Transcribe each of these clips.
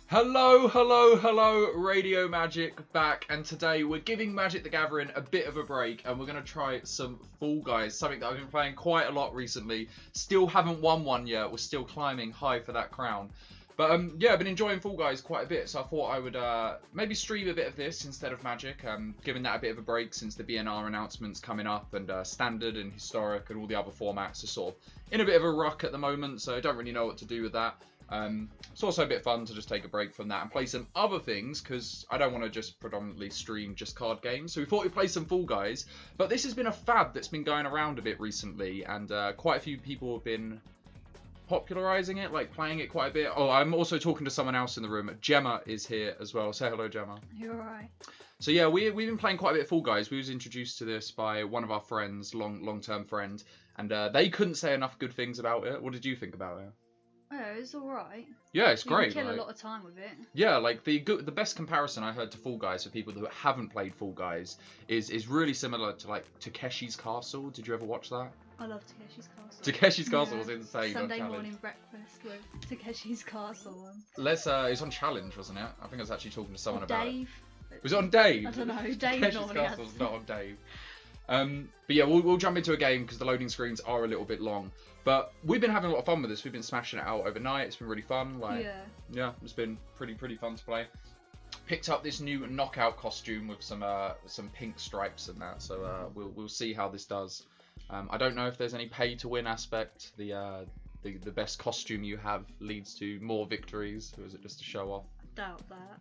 Hello, hello, hello, Radio Magic back, and today we're giving Magic the Gathering a bit of a break, and we're going to try some Fall Guys, something that I've been playing quite a lot recently. Still haven't won one yet, we're still climbing high for that crown. But yeah, I've been enjoying Fall Guys quite a bit, so I thought I would maybe stream a bit of this instead of Magic, giving that a bit of a break since the BNR announcements coming up, and Standard and Historic and all the other formats are sort of in a bit of a ruck at the moment, so I don't really know what to do with that. It's also a bit fun to just take a break from that and play some other things, because I don't want to just predominantly stream just card games. So we thought we'd play some Fall Guys, but this has been a fad that's been going around a bit recently, and quite a few people have been popularizing it, like playing it quite a bit. Oh, I'm also talking to someone else in the room. Gemma is here as well. Say hello, Gemma. You're alright. So yeah, we've been playing quite a bit of Fall Guys. We was introduced to this by one of our friends, long-term friend, and they couldn't say enough good things about it. What did you think about it? Oh, it's alright. Yeah, it's great. You can kill like, a lot of time with it. Yeah, like the best comparison I heard to Fall Guys for people who haven't played Fall Guys is really similar to like Takeshi's Castle. Did you ever watch that? I love Takeshi's Castle. Takeshi's Castle was insane. Sunday morning breakfast with Takeshi's Castle. Let's it's on Challenge, wasn't it? I think I was actually talking to someone about Dave. it. Was it on Dave? I don't know. Dave Takeshi's normally Castle's has. not on Dave. But yeah, we'll jump into a game because the loading screens are a little bit long. But we've been having a lot of fun with this. We've been smashing it out overnight. It's been really fun. Like, yeah, it's been pretty fun to play. Picked up this new knockout costume with some pink stripes and that. So we'll see how this does. I don't know if there's any pay to win aspect. The best costume you have leads to more victories, or is it just to show off? I doubt that.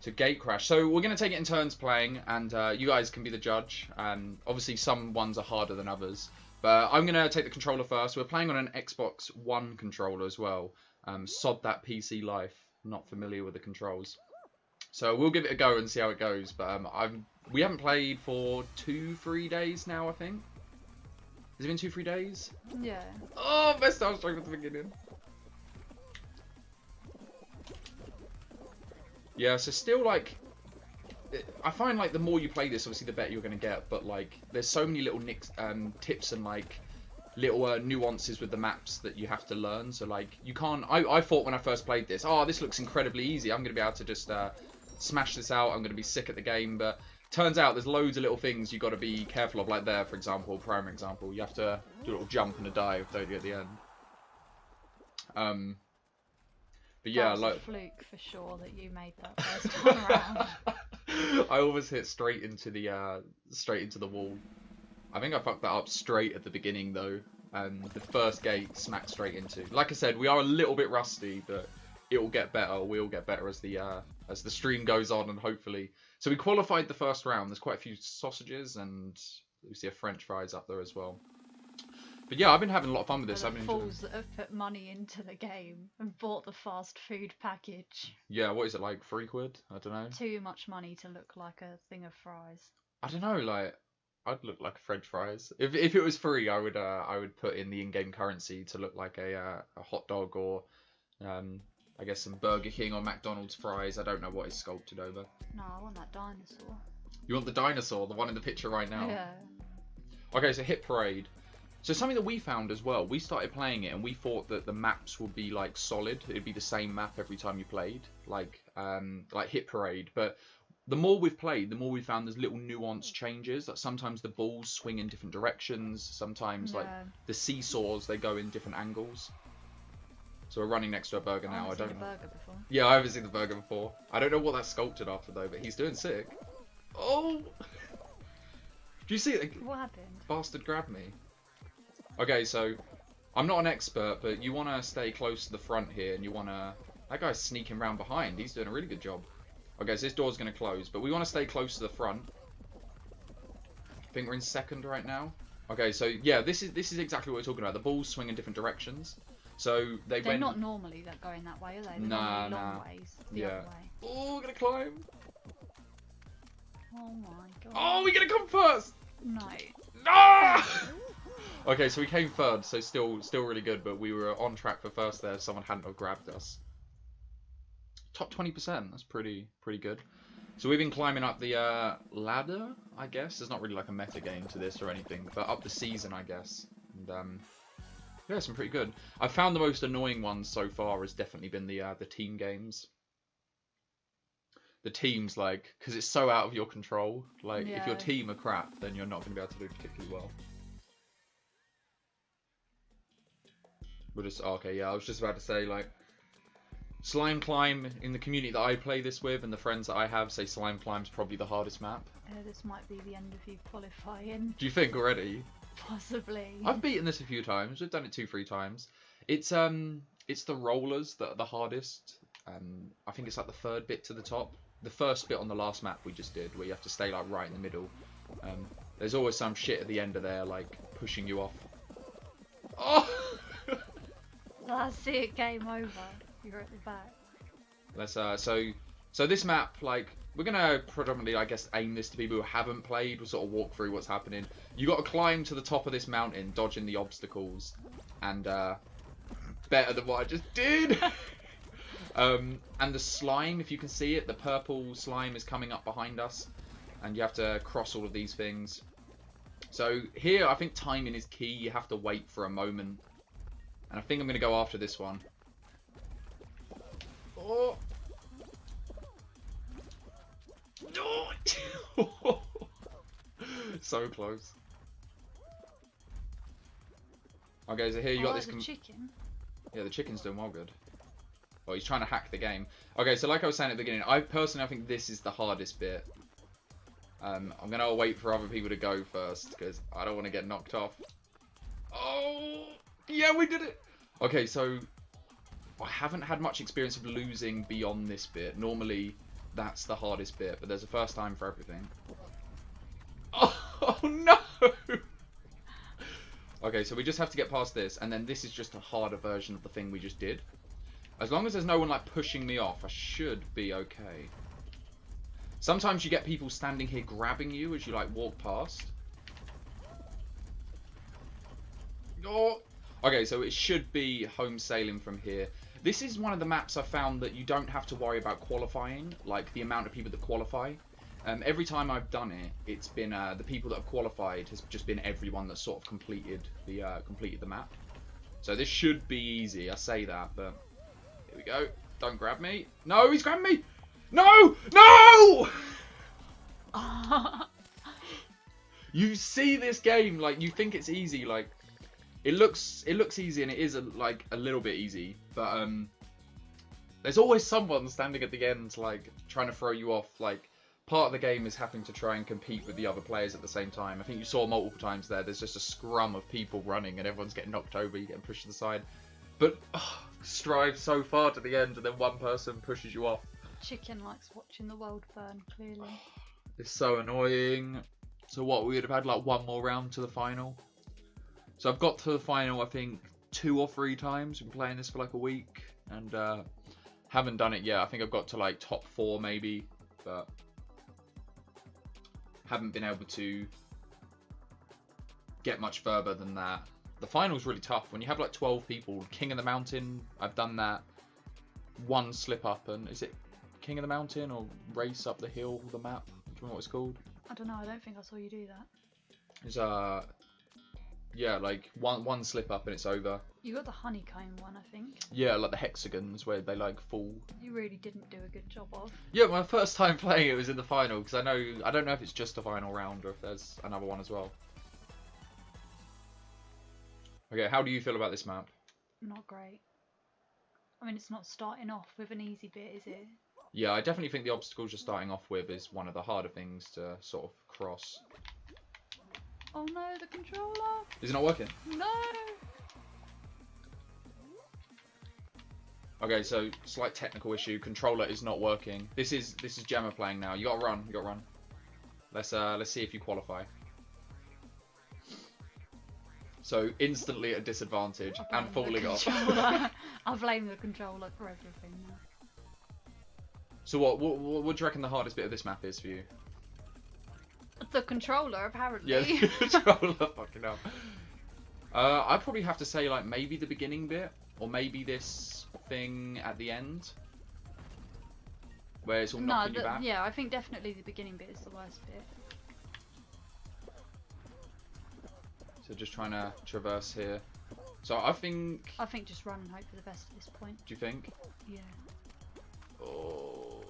To gate crash. So we're going to take it in turns playing, and you guys can be the judge. Obviously some ones are harder than others, but I'm going to take the controller first. We're playing on an Xbox One controller as well. Sod that PC life. Not familiar with the controls. So we'll give it a go and see how it goes. But we haven't played for 2-3 days now, I think. Has it been 2-3 days? Yeah. Oh, best I was trying at the beginning. Yeah, so still like, I find like the more you play this, obviously the better you're going to get. But like, there's so many little tips and like little nuances with the maps that you have to learn. So like, you can't. I thought when I first played this, oh, this looks incredibly easy. I'm going to be able to just smash this out. I'm going to be sick at the game, but turns out there's loads of little things you got to be careful of. Like there, for example, prime example, you have to do a little jump and a dive, don't you, at the end. But yeah, that was like a fluke for sure that you made that first time around. I almost hit straight into the wall. I think I fucked that up straight at the beginning though. The first gate smacked straight into. Like I said, we are a little bit rusty, but it will get better. We'll get better as the stream goes on, and hopefully. So we qualified the first round. There's quite a few sausages, and we see a French fries up there as well. But yeah, I've been having a lot of fun with this. I've been fools that have put money into the game and bought the fast food package. Yeah, what is it, like £3? I don't know. Too much money to look like a thing of fries. I don't know, like I'd look like a French fries. If it was free, I would put in the in-game currency to look like a hot dog, or I guess some Burger King or McDonald's fries. I don't know what is sculpted over. No, I want that dinosaur. You want the dinosaur, the one in the picture right now? Yeah. Okay, so Hit Parade. So something that we found as well, we started playing it and we thought that the maps would be like solid. It'd be the same map every time you played, like Hit Parade. But the more we've played, the more we found there's little nuance changes. Like sometimes the balls swing in different directions. Sometimes like the seesaws, they go in different angles. So we're running next to a burger now. I don't know. Burger before. Yeah, I haven't seen the burger before. I don't know what that's sculpted after though, but he's doing sick. Oh! Do you see it? What happened? Bastard grabbed me. Okay, so I'm not an expert, but you want to stay close to the front here, and you want to... That guy's sneaking around behind. He's doing a really good job. Okay, so this door's going to close, but we want to stay close to the front. I think we're in second right now. Okay, so yeah, this is exactly what we're talking about. The balls swing in different directions. So they're not normally going that way, are they? They're nah. long ways the other way. Oh, we're going to climb. Oh my god. Oh, we're going to come first. No. Ah! Okay, so we came third, so still really good, but we were on track for first there if someone hadn't have grabbed us. Top 20%, that's pretty good. So we've been climbing up the ladder, I guess. There's not really like a meta game to this or anything, but up the season, I guess. And Yeah, some pretty good. I've found the most annoying ones so far has definitely been the team games. The teams, like, because it's so out of your control. Like, if your Yeah. team are crap, then you're not going to be able to do particularly well. We'll just, okay, yeah, I was just about to say, like, Slime Climb, in the community that I play this with and the friends that I have, say Slime Climb's probably the hardest map. This might be the end of you qualifying. Do you think already? Possibly. I've beaten this a few times. We've done it 2-3 times. It's the rollers that are the hardest. I think it's like the third bit to the top. The first bit on the last map we just did, where you have to stay like right in the middle. There's always some shit at the end of there, like pushing you off. Oh! That's it. Game over. You're at the back. Let's so this map, like, we're gonna predominantly, I guess, aim this to people who haven't played. We'll sort of walk through what's happening. You got to climb to the top of this mountain, dodging the obstacles, and better than what I just did. And the slime, if you can see it, the purple slime is coming up behind us, and you have to cross all of these things. So here, I think timing is key. You have to wait for a moment, and I think I'm gonna go after this one. Oh. So close. Okay, so here you got this. The chicken. Yeah, the chicken's doing well good. Well, he's trying to hack the game. Okay, so like I was saying at the beginning, I think this is the hardest bit. I'm gonna wait for other people to go first because I don't want to get knocked off. Oh, yeah, we did it. Okay, so I haven't had much experience of losing beyond this bit. Normally, that's the hardest bit, but there's a first time for everything. Oh no! Okay, so we just have to get past this, and then this is just a harder version of the thing we just did. As long as there's no one like pushing me off, I should be okay. Sometimes you get people standing here grabbing you as you like walk past. Oh. Okay, so it should be home sailing from here. This is one of the maps I found that you don't have to worry about qualifying, like the amount of people that qualify. Every time I've done it, it's been the people that have qualified has just been everyone that sort of completed the map. So this should be easy. I say that, but here we go. Don't grab me. No, he's grabbing me. No, no! You see this game, like you think it's easy, like it looks easy, and it is like a little bit easy, but there's always someone standing at the end, like trying to throw you off. Like part of the game is having to try and compete with the other players at the same time. I think you saw multiple times there. There's just a scrum of people running, and everyone's getting knocked over. You're getting pushed to the side, but strive so far to the end, and then one person pushes you off. Chicken likes watching the world burn. Clearly, it's so annoying. So what, we would have had like one more round to the final. So I've got to the final, I think 2 or 3 times. I've been playing this for like a week, and haven't done it yet. I think I've got to like top 4 maybe, but haven't been able to get much further than that. The final's really tough when you have like 12 people. King of the Mountain, I've done that. One slip up, and is it King of the Mountain or Race Up the Hill, the map? Do you know what it's called? I don't know. I don't think I saw you do that. It's yeah, like one slip up and it's over. You got the honeycomb one, I think. Yeah, like the hexagons where they like fall. You really didn't do a good job of. Yeah, my first time playing it was in the final, because I don't know if it's just a final round or if there's another one as well. Okay, how do you feel about this map? Not great. I mean, it's not starting off with an easy bit, is it? Yeah, I definitely think the obstacles you're starting off with is one of the harder things to sort of cross. Oh no, the controller! Is it not working? No! Okay, so slight technical issue. Controller is not working. This is Gemma playing now. You gotta run. You gotta run. Let's see if you qualify. So instantly at a disadvantage and falling off. I blame the controller for everything now. So what do you reckon the hardest bit of this map is for you? The controller, apparently. Yeah, the controller, fucking hell. I'd probably have to say like maybe the beginning bit, or maybe this thing at the end, where it's all knocking you back. Yeah, I think definitely the beginning bit is the worst bit. So just trying to traverse here. So I think just run and hope for the best at this point. Do you think? Yeah. Oh.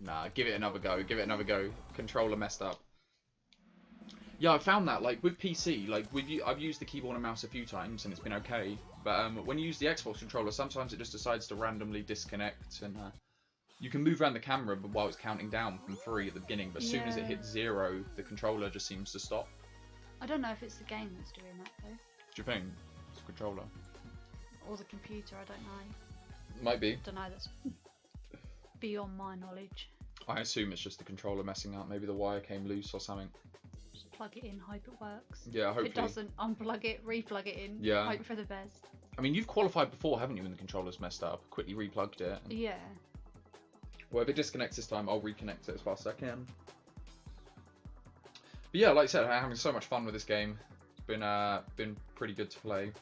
Nah, give it another go. Give it another go. Controller messed up. Yeah, I found that like with PC, like I've used the keyboard and mouse a few times and it's been okay. But when you use the Xbox controller, sometimes it just decides to randomly disconnect, and you can move around the camera while it's counting down from 3 at the beginning. But as soon as it hits 0, the controller just seems to stop. I don't know if it's the game that's doing that though. Do you think it's the controller? Or the computer? I don't know. Might be. Don't know. That's beyond my knowledge. I assume it's just the controller messing up. Maybe the wire came loose or something. Just plug it in, hope it works. Yeah, hopefully. If it doesn't, unplug it, replug it in. Yeah. Hope for the best. I mean, you've qualified before, haven't you, when the controller's messed up? Quickly replugged it. Yeah. Well, if it disconnects this time, I'll reconnect it as fast as I can. But yeah, like I said, I'm having so much fun with this game. It's been pretty good to play.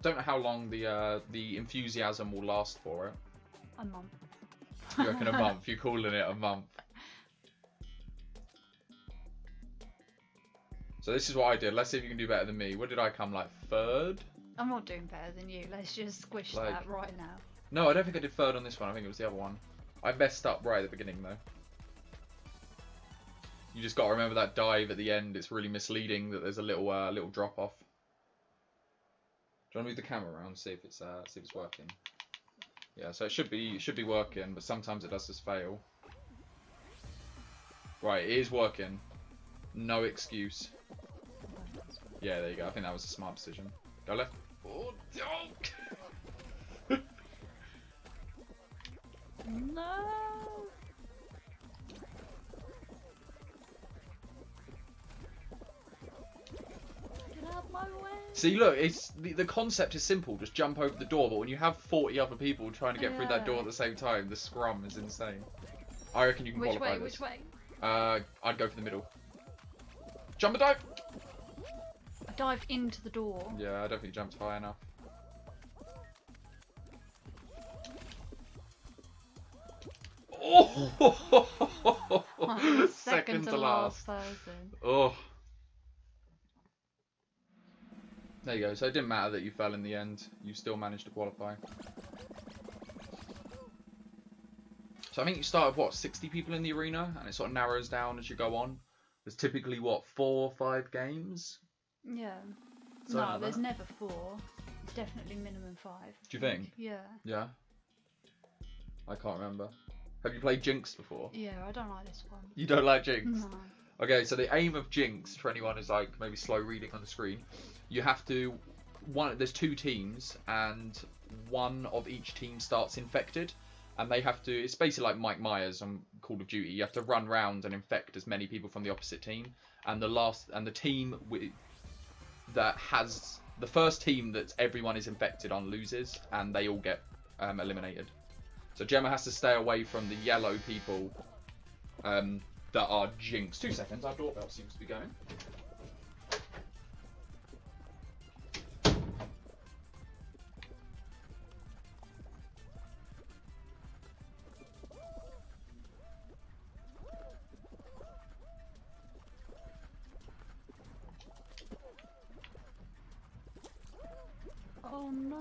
Don't know how long the enthusiasm will last for it. A month. You reckon a month? You're calling it a month. So this is what I did. Let's see if you can do better than me. What did I come, like, 3rd? I'm not doing better than you. Let's just squish that right now. No, I don't think I did 3rd on this one. I think it was the other one. I messed up right at the beginning, though. You just got to remember that dive at the end. It's really misleading that there's a little drop off. Do you want to move the camera around, see if it's working? Yeah, so it should be working, but sometimes it does just fail. Right, it is working. No excuse. Yeah, there you go. I think that was a smart decision. Go left. Oh, no! No. Get out my way. See, look, it's the concept is simple. Just jump over the door, but when you have 40 other people trying to get through that door at the same time, the scrum is insane. I reckon you can qualify this. Which way? I'd go for the middle. Jump and dive! I dive into the door. Yeah, I don't think you jumped high enough. Oh! Second to last person. Oh. There you go. So it didn't matter that you fell in the end. You still managed to qualify. So I think you start with, what, 60 people in the arena? And it sort of narrows down as you go on. There's typically, what, 4 or 5 games? Yeah. Something No, like there's that. never 4. It's definitely minimum 5. Do you think? Yeah. Yeah? I can't remember. Have you played JINXED before? Yeah, I don't like this one. You don't like JINXED? No. Okay, so the aim of JINXED, for anyone who's like maybe slow reading on the screen, you have to... There's 2 teams, and one of each team starts infected. And they have to, it's basically like Mike Myers on Call of Duty. You have to run round and infect as many people from the opposite team. And the team that has, the first team that everyone is infected on loses, and they all get eliminated. So Gemma has to stay away from the yellow people that are JINXED. 2 seconds, our doorbell seems to be going. Oh no.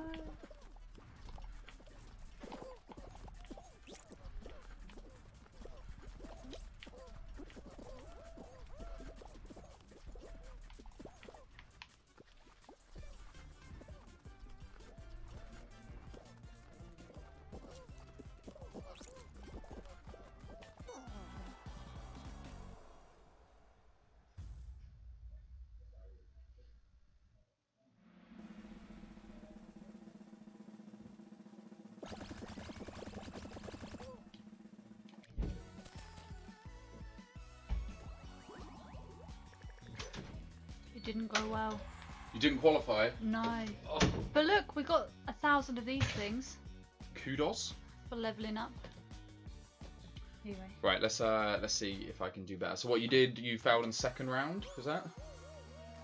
Didn't go well. You didn't qualify? No. Oh. But look, we got 1,000 of these things Kudos. for leveling up. Anyway. Right, let's see if I can do better. So what you did, you failed in the 2nd round, was that?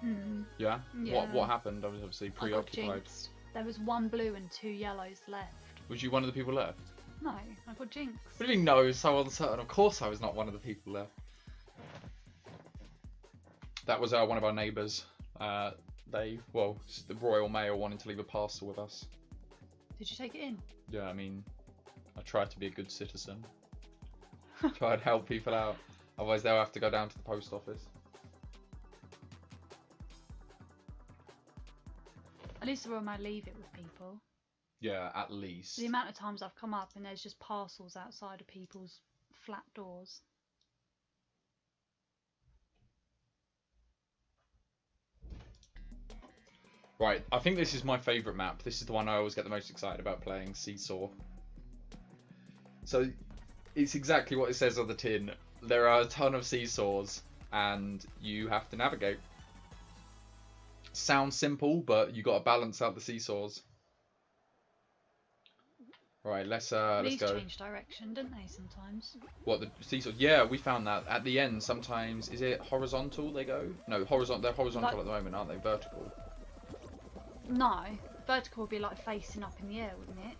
Mm. Yeah? Yeah. What happened? I was obviously I got preoccupied. jinxed. There was 1 blue and 2 yellows left. Was you one of the people left? No, I got jinxed. What do you mean no, so uncertain? Of course I was not one of the people left. That was one of our neighbours. well, it's the Royal Mail wanting to leave a parcel with us. Did you take it in? Yeah, I mean, I tried to be a good citizen. Try and help people out. Otherwise, they'll have to go down to the post office. At least the Royal Mail leave it with people. Yeah, at least. The amount of times I've come up and there's just parcels outside of people's flat doors. Right, I think this is my favourite map. This is the one I always get the most excited about playing, Seesaw. So, it's exactly what it says on the tin. There are a ton of seesaws, and you have to navigate. Sounds simple, but you got to balance out the seesaws. Right, let's go. These change direction, don't they, sometimes? What, the seesaws? Yeah, we found that. At the end, sometimes... Is it horizontal they go? No, horizontal. They're horizontal at the moment, aren't they? Vertical. No. Vertical would be like facing up in the air, wouldn't it?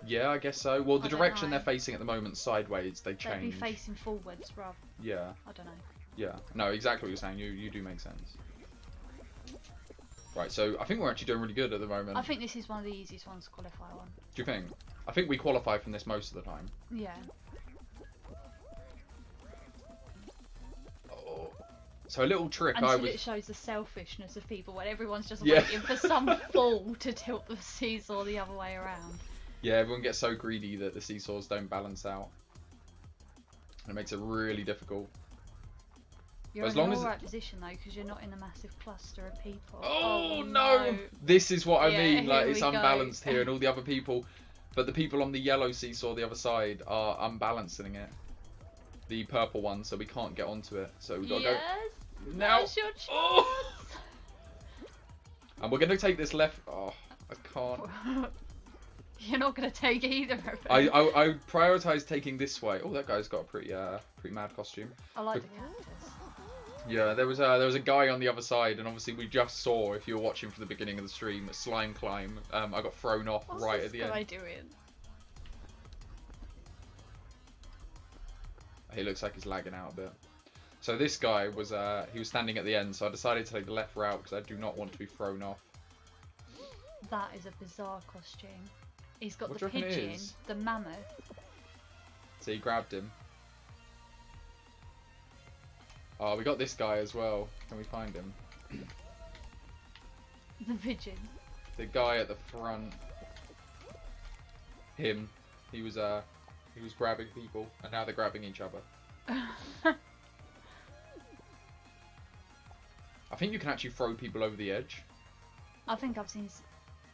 Yeah, I guess so. Well, the direction know. they're facing at the moment, sideways, they change. They'd be facing forwards, rather. Yeah. I don't know. Yeah. No, exactly what you're saying. You do make sense. Right, so I think we're actually doing really good at the moment. I think this is one of the easiest ones to qualify on. Do you think? I think we qualify from this most of the time. Yeah. Oh. So a little trick Until it shows the selfishness of people when everyone's just Yeah. waiting for some fool to tilt the seesaw the other way around. Yeah, everyone gets so greedy that the seesaws don't balance out. And it makes it really difficult. You're as in long an as alright position though, because you're not in a massive cluster of people. Oh no! This is what I Yeah, mean. Like here it's we go. unbalanced here, and all the other people, but the people on the yellow seesaw the other side are unbalancing it. The purple one, so we can't get onto it. So we've got to Yes, go now. that's your chance. Oh! And we're gonna take this left. Oh, I can't. You're not gonna take either of them. I prioritize taking this way. Oh, that guy's got a pretty mad costume. I like the cactus. Yeah, there was a guy on the other side, and obviously we just saw, if you were watching from the beginning of the stream, a slime climb. I got thrown off right at the end. What's this guy doing? He looks like he's lagging out a bit. So this guy was he was standing at the end, so I decided to take the left route because I do not want to be thrown off. That is a bizarre costume. He's got What the do you reckon it pigeon, is? the mammoth. So he grabbed him. Oh, we got this guy as well. Can we find him? The pigeon. The guy at the front. Him. He was grabbing people, and now they're grabbing each other. I think you can actually throw people over the edge. I think I've seen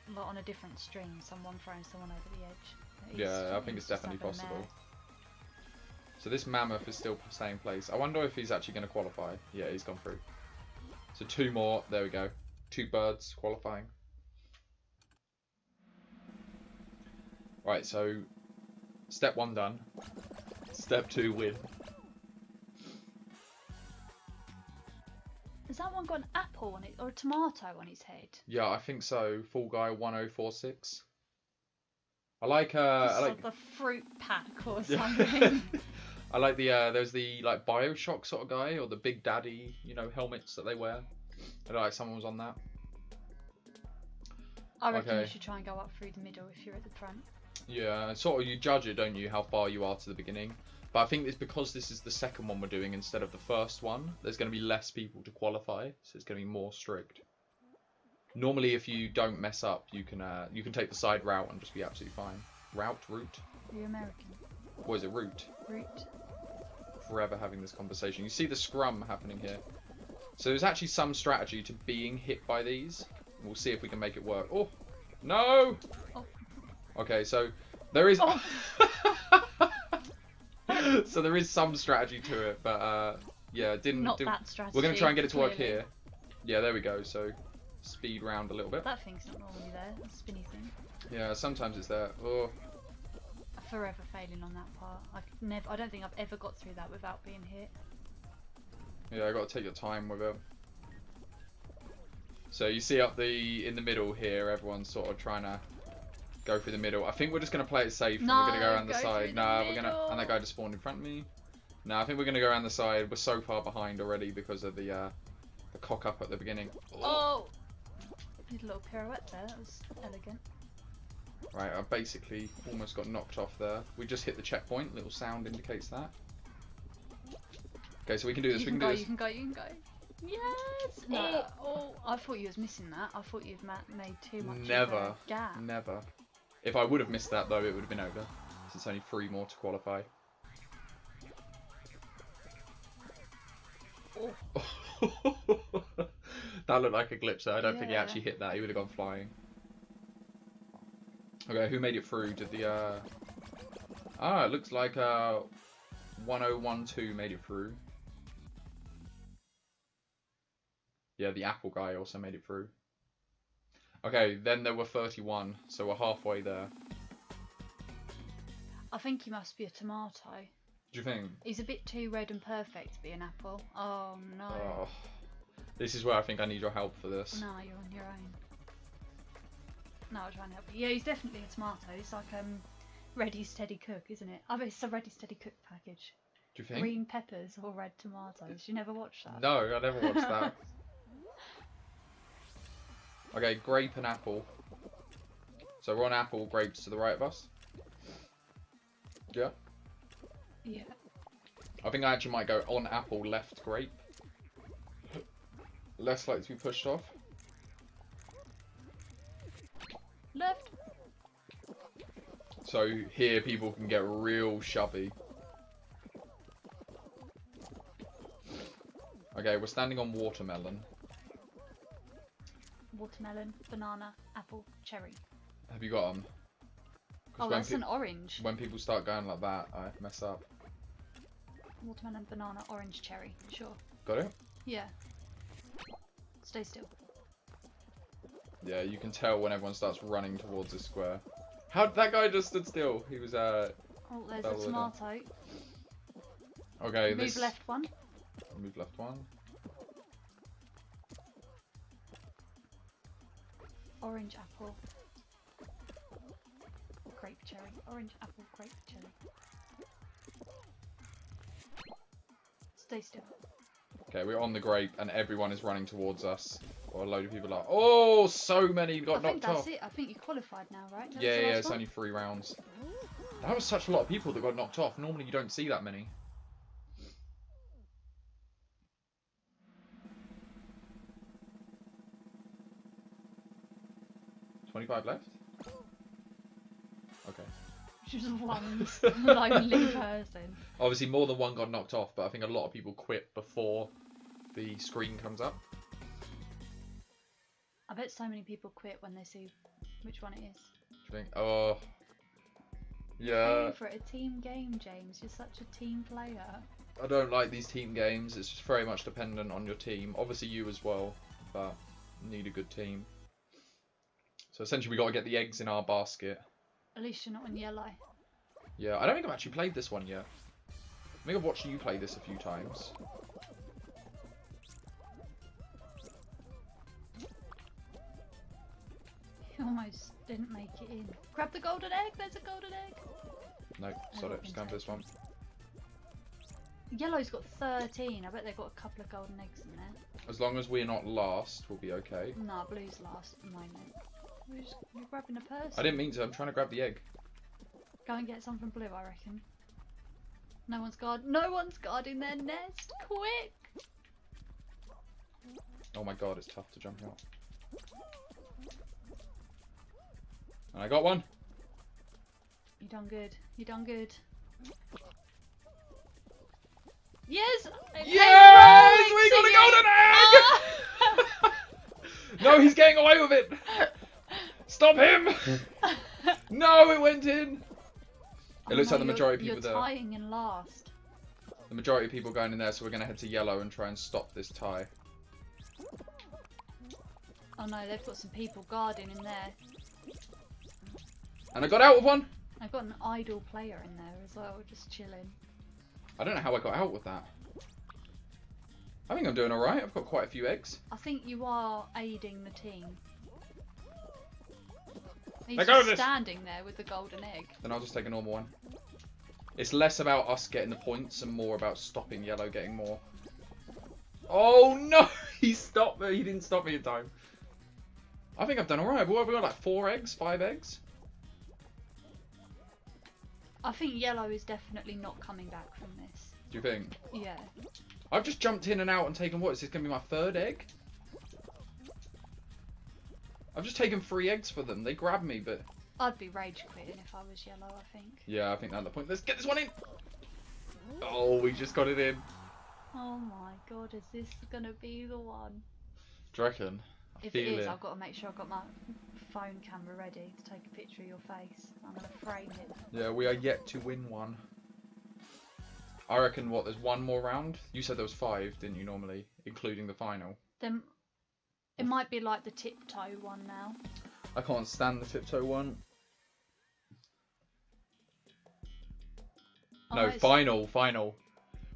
a lot on a different stream, someone throwing someone over the edge. Yeah, I think it's definitely possible. So this mammoth is still staying in place. I wonder if he's actually going to qualify. Yeah, he's gone through. So two more. There we go. Two birds qualifying. Right, so step 1 done. Step 2 win. Has that one got an apple on it or a tomato on his head? Yeah, I think so. Full guy 1046. I like It's like the fruit pack or something. I like the there's the like BioShock sort of guy, or the Big Daddy, you know, helmets that they wear. I like someone was on that. I reckon Okay. you should try and go up through the middle if you're at the front. Yeah, sort of you judge it, don't you, how far you are to the beginning. But I think it's because this is the second one we're doing instead of the first one, there's going to be less people to qualify, so it's going to be more strict. Normally, if you don't mess up, you can take the side route and just be absolutely fine. Route? Are you American? What is it, route? Route. Forever having this conversation. You see the scrum happening here. So there's actually some strategy to being hit by these. We'll see if we can make it work. Oh, no! Oh. Okay, so there is... Oh. So there is some strategy to it, but yeah, Not that strategy. We're going to try and get it to work clearly. here. Yeah, there we go. So speed round a little bit. That thing's not normally there, that spinny thing. Yeah, sometimes it's there. Oh, Forever failing on that part. I don't think I've ever got through that without being hit. yeah, I got to take your time with it. So you see up in the middle here, everyone's sort of trying to go through the middle. I think we're just going to play it safe and we're going to go around the side. Nah, we're going to... And that guy just spawned in front of me. Nah, I think we're going to go around the side. We're so far behind already because of the cock up at the beginning. Oh! Did a little pirouette there. That was elegant. Right, I basically almost got knocked off there. We just hit the checkpoint. Little sound indicates that. Okay, so we can do this. You can go. You can go. You can go. Yes! No. Oh, I thought you was missing that. I thought you'd made too much of a gap. Never. If I would have missed that, though, it would have been over. Since it's only 3 more to qualify. Oh. That looked like a glitch there. I don't think he actually hit that. He would have gone flying. Okay, who made it through? Did the... Ah, it looks like 1012 made it through. Yeah, the Apple guy also made it through. Okay, then there were 31, so we're halfway there. I think he must be a tomato. Do you think? He's a bit too red and perfect to be an apple. Oh no. Oh, this is where I think I need your help for this. No, you're on your own. No, I'll try and help you. Yeah, he's definitely a tomato. It's like Ready Steady Cook, isn't it? I bet it's a Ready Steady Cook package. Do you think? Green peppers or red tomatoes. You never watched that? No, I never watched that. Okay, grape and apple. So we're on apple, grapes to the right of us. Yeah? Yeah. I think I actually might go on apple, left grape. Less likely to be pushed off. Left. So here people can get real shovey. Okay, we're standing on watermelon. Watermelon, banana, apple, cherry. Have you got them? Oh, that's an orange. When people start going like that, I mess up. Watermelon, banana, orange, cherry. Sure. Got it? Yeah. Stay still. Yeah, you can tell when everyone starts running towards this square. How that guy just stood still? He was Oh, there's a tomato. Okay, Move left one. Move left one. Orange apple. Grape cherry. Orange apple, grape cherry. Stay still. Okay, we're on the grape and everyone is running towards us. Or a load of people are. Oh, so many got knocked off. I think that's it. I think you qualified now, right? Yeah, it's only 3 rounds. That was such a lot of people that got knocked off. Normally you don't see that many. $25 left? Okay. She's one lonely person. Obviously more than one got knocked off, but I think a lot of people quit before the screen comes up. I bet so many people quit when they see which one it is. Do you think? Oh. Yeah. Hey, for a team game, James. You're such a team player. I don't like these team games. It's just very much dependent on your team. Obviously you as well, but you need a good team. So essentially we got to get the eggs in our basket. At least you're not on yellow. Yeah, I don't think I've actually played this one yet. I think I've watched you play this a few times. You almost didn't make it in. Grab the golden egg, there's a golden egg. No, sorry, just going for this one. Yellow's got 13. I bet they've got a couple of golden eggs in there. As long as we're not last, we'll be okay. Nah, blue's last at the moment. We're grabbing a person. I didn't mean to, I'm trying to grab the egg. Go and get some from blue, I reckon. No one's guarding their nest. Quick! Oh my god, it's tough to jump out. And I got one. You done good. You done good. Yes! Yes! We got a golden egg! No, he's getting away with it! Stop him! No, it went in! It looks like the majority of people there. You're tying in last. The majority of people going in there, so we're going to head to yellow and try and stop this tie. Oh no, they've got some people guarding in there. And I got out of one! I've got an idle player in there as well, just chilling. I don't know how I got out with that. I think I'm doing alright, I've got quite a few eggs. I think you are aiding the team. He's just just standing there with the golden egg. Then I'll just take a normal one. It's less about us getting the points and more about stopping yellow getting more. Oh no! He stopped me, he didn't stop me in time. I think I've done alright. What have we got, like 4 eggs? 5 eggs? I think yellow is definitely not coming back from this. Do you think? Yeah. I've just jumped in and out and taken what? Is this going to be my 3rd egg? I've just taken 3 eggs for them. They grabbed me, but... I'd be rage quitting if I was yellow, I think. Yeah, I think that's the point. Let's get this one in! Oh, we just got it in. Oh my god, is this gonna be the one? Do you reckon? If it is, I've got to make sure I've got my phone camera ready to take a picture of your face. I'm gonna frame it. Yeah, we are yet to win one. I reckon, what, there's 1 more round? You said there was 5, didn't you, normally? Including the final. Then it might be like the tiptoe one now. I can't stand the tiptoe one. No, it's... final.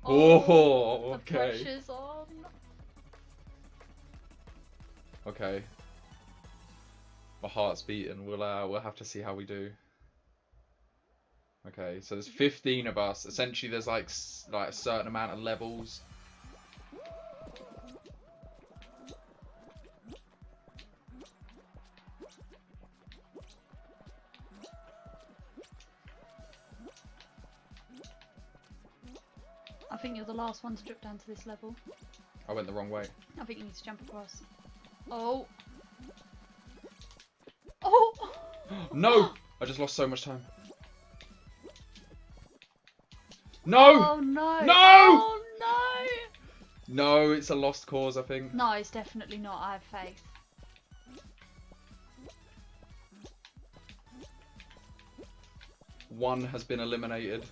Oh, okay. The pressure's on. Okay. My heart's beating. We'll have to see how we do. Okay, so there's 15 of us. Essentially, there's like a certain amount of levels. I think you're the last one to drop down to this level. I went the wrong way. I think you need to jump across. Oh. Oh! No! I just lost so much time. No! Oh no! No! Oh no! No, it's a lost cause, I think. No, it's definitely not. I have faith. One has been eliminated.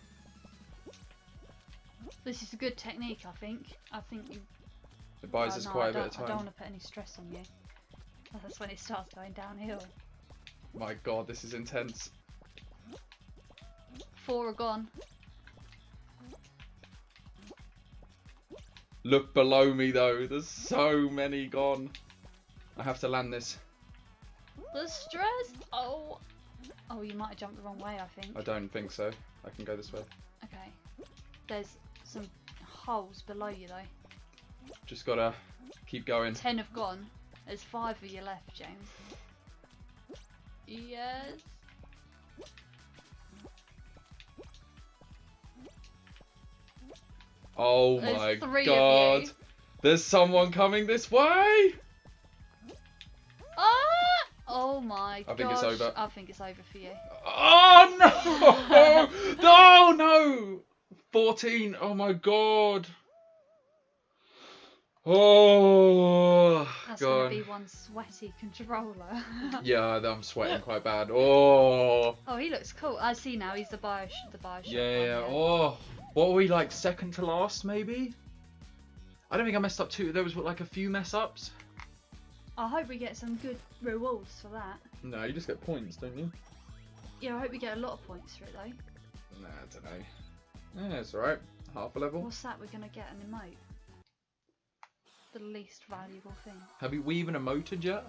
This is a good technique, I think. I think you... It buys us quite a bit of time. I don't want to put any stress on you. That's when it starts going downhill. My god, this is intense. 4 are gone. Look below me though, there's so many gone. I have to land this. The stress! Oh! Oh, you might have jumped the wrong way, I think. I don't think so. I can go this way. Okay. There's some holes below you though. Just gotta keep going. 10 have gone. There's 5 of you left, James. Yes. Oh There's my 3 god. of you. There's someone coming this way! Ah! Oh my god. I think it's over. I think it's over for you. Oh no! No, no! 14, oh my god. Oh, That's god. gonna be one sweaty controller. Yeah, I'm sweating quite bad. Oh. Oh, he looks cool. I see now. He's the Bioshock. Yeah. One, Oh. What were we, like, second to last, maybe? I don't think I messed up too. There was, like, a few mess ups. I hope we get some good rewards for that. No, you just get points, don't you? Yeah, I hope we get a lot of points for it though. Nah, I don't know. Yeah, it's alright. Half a level. What's that? We're gonna get an emote. The least valuable thing. Have we even emoted yet?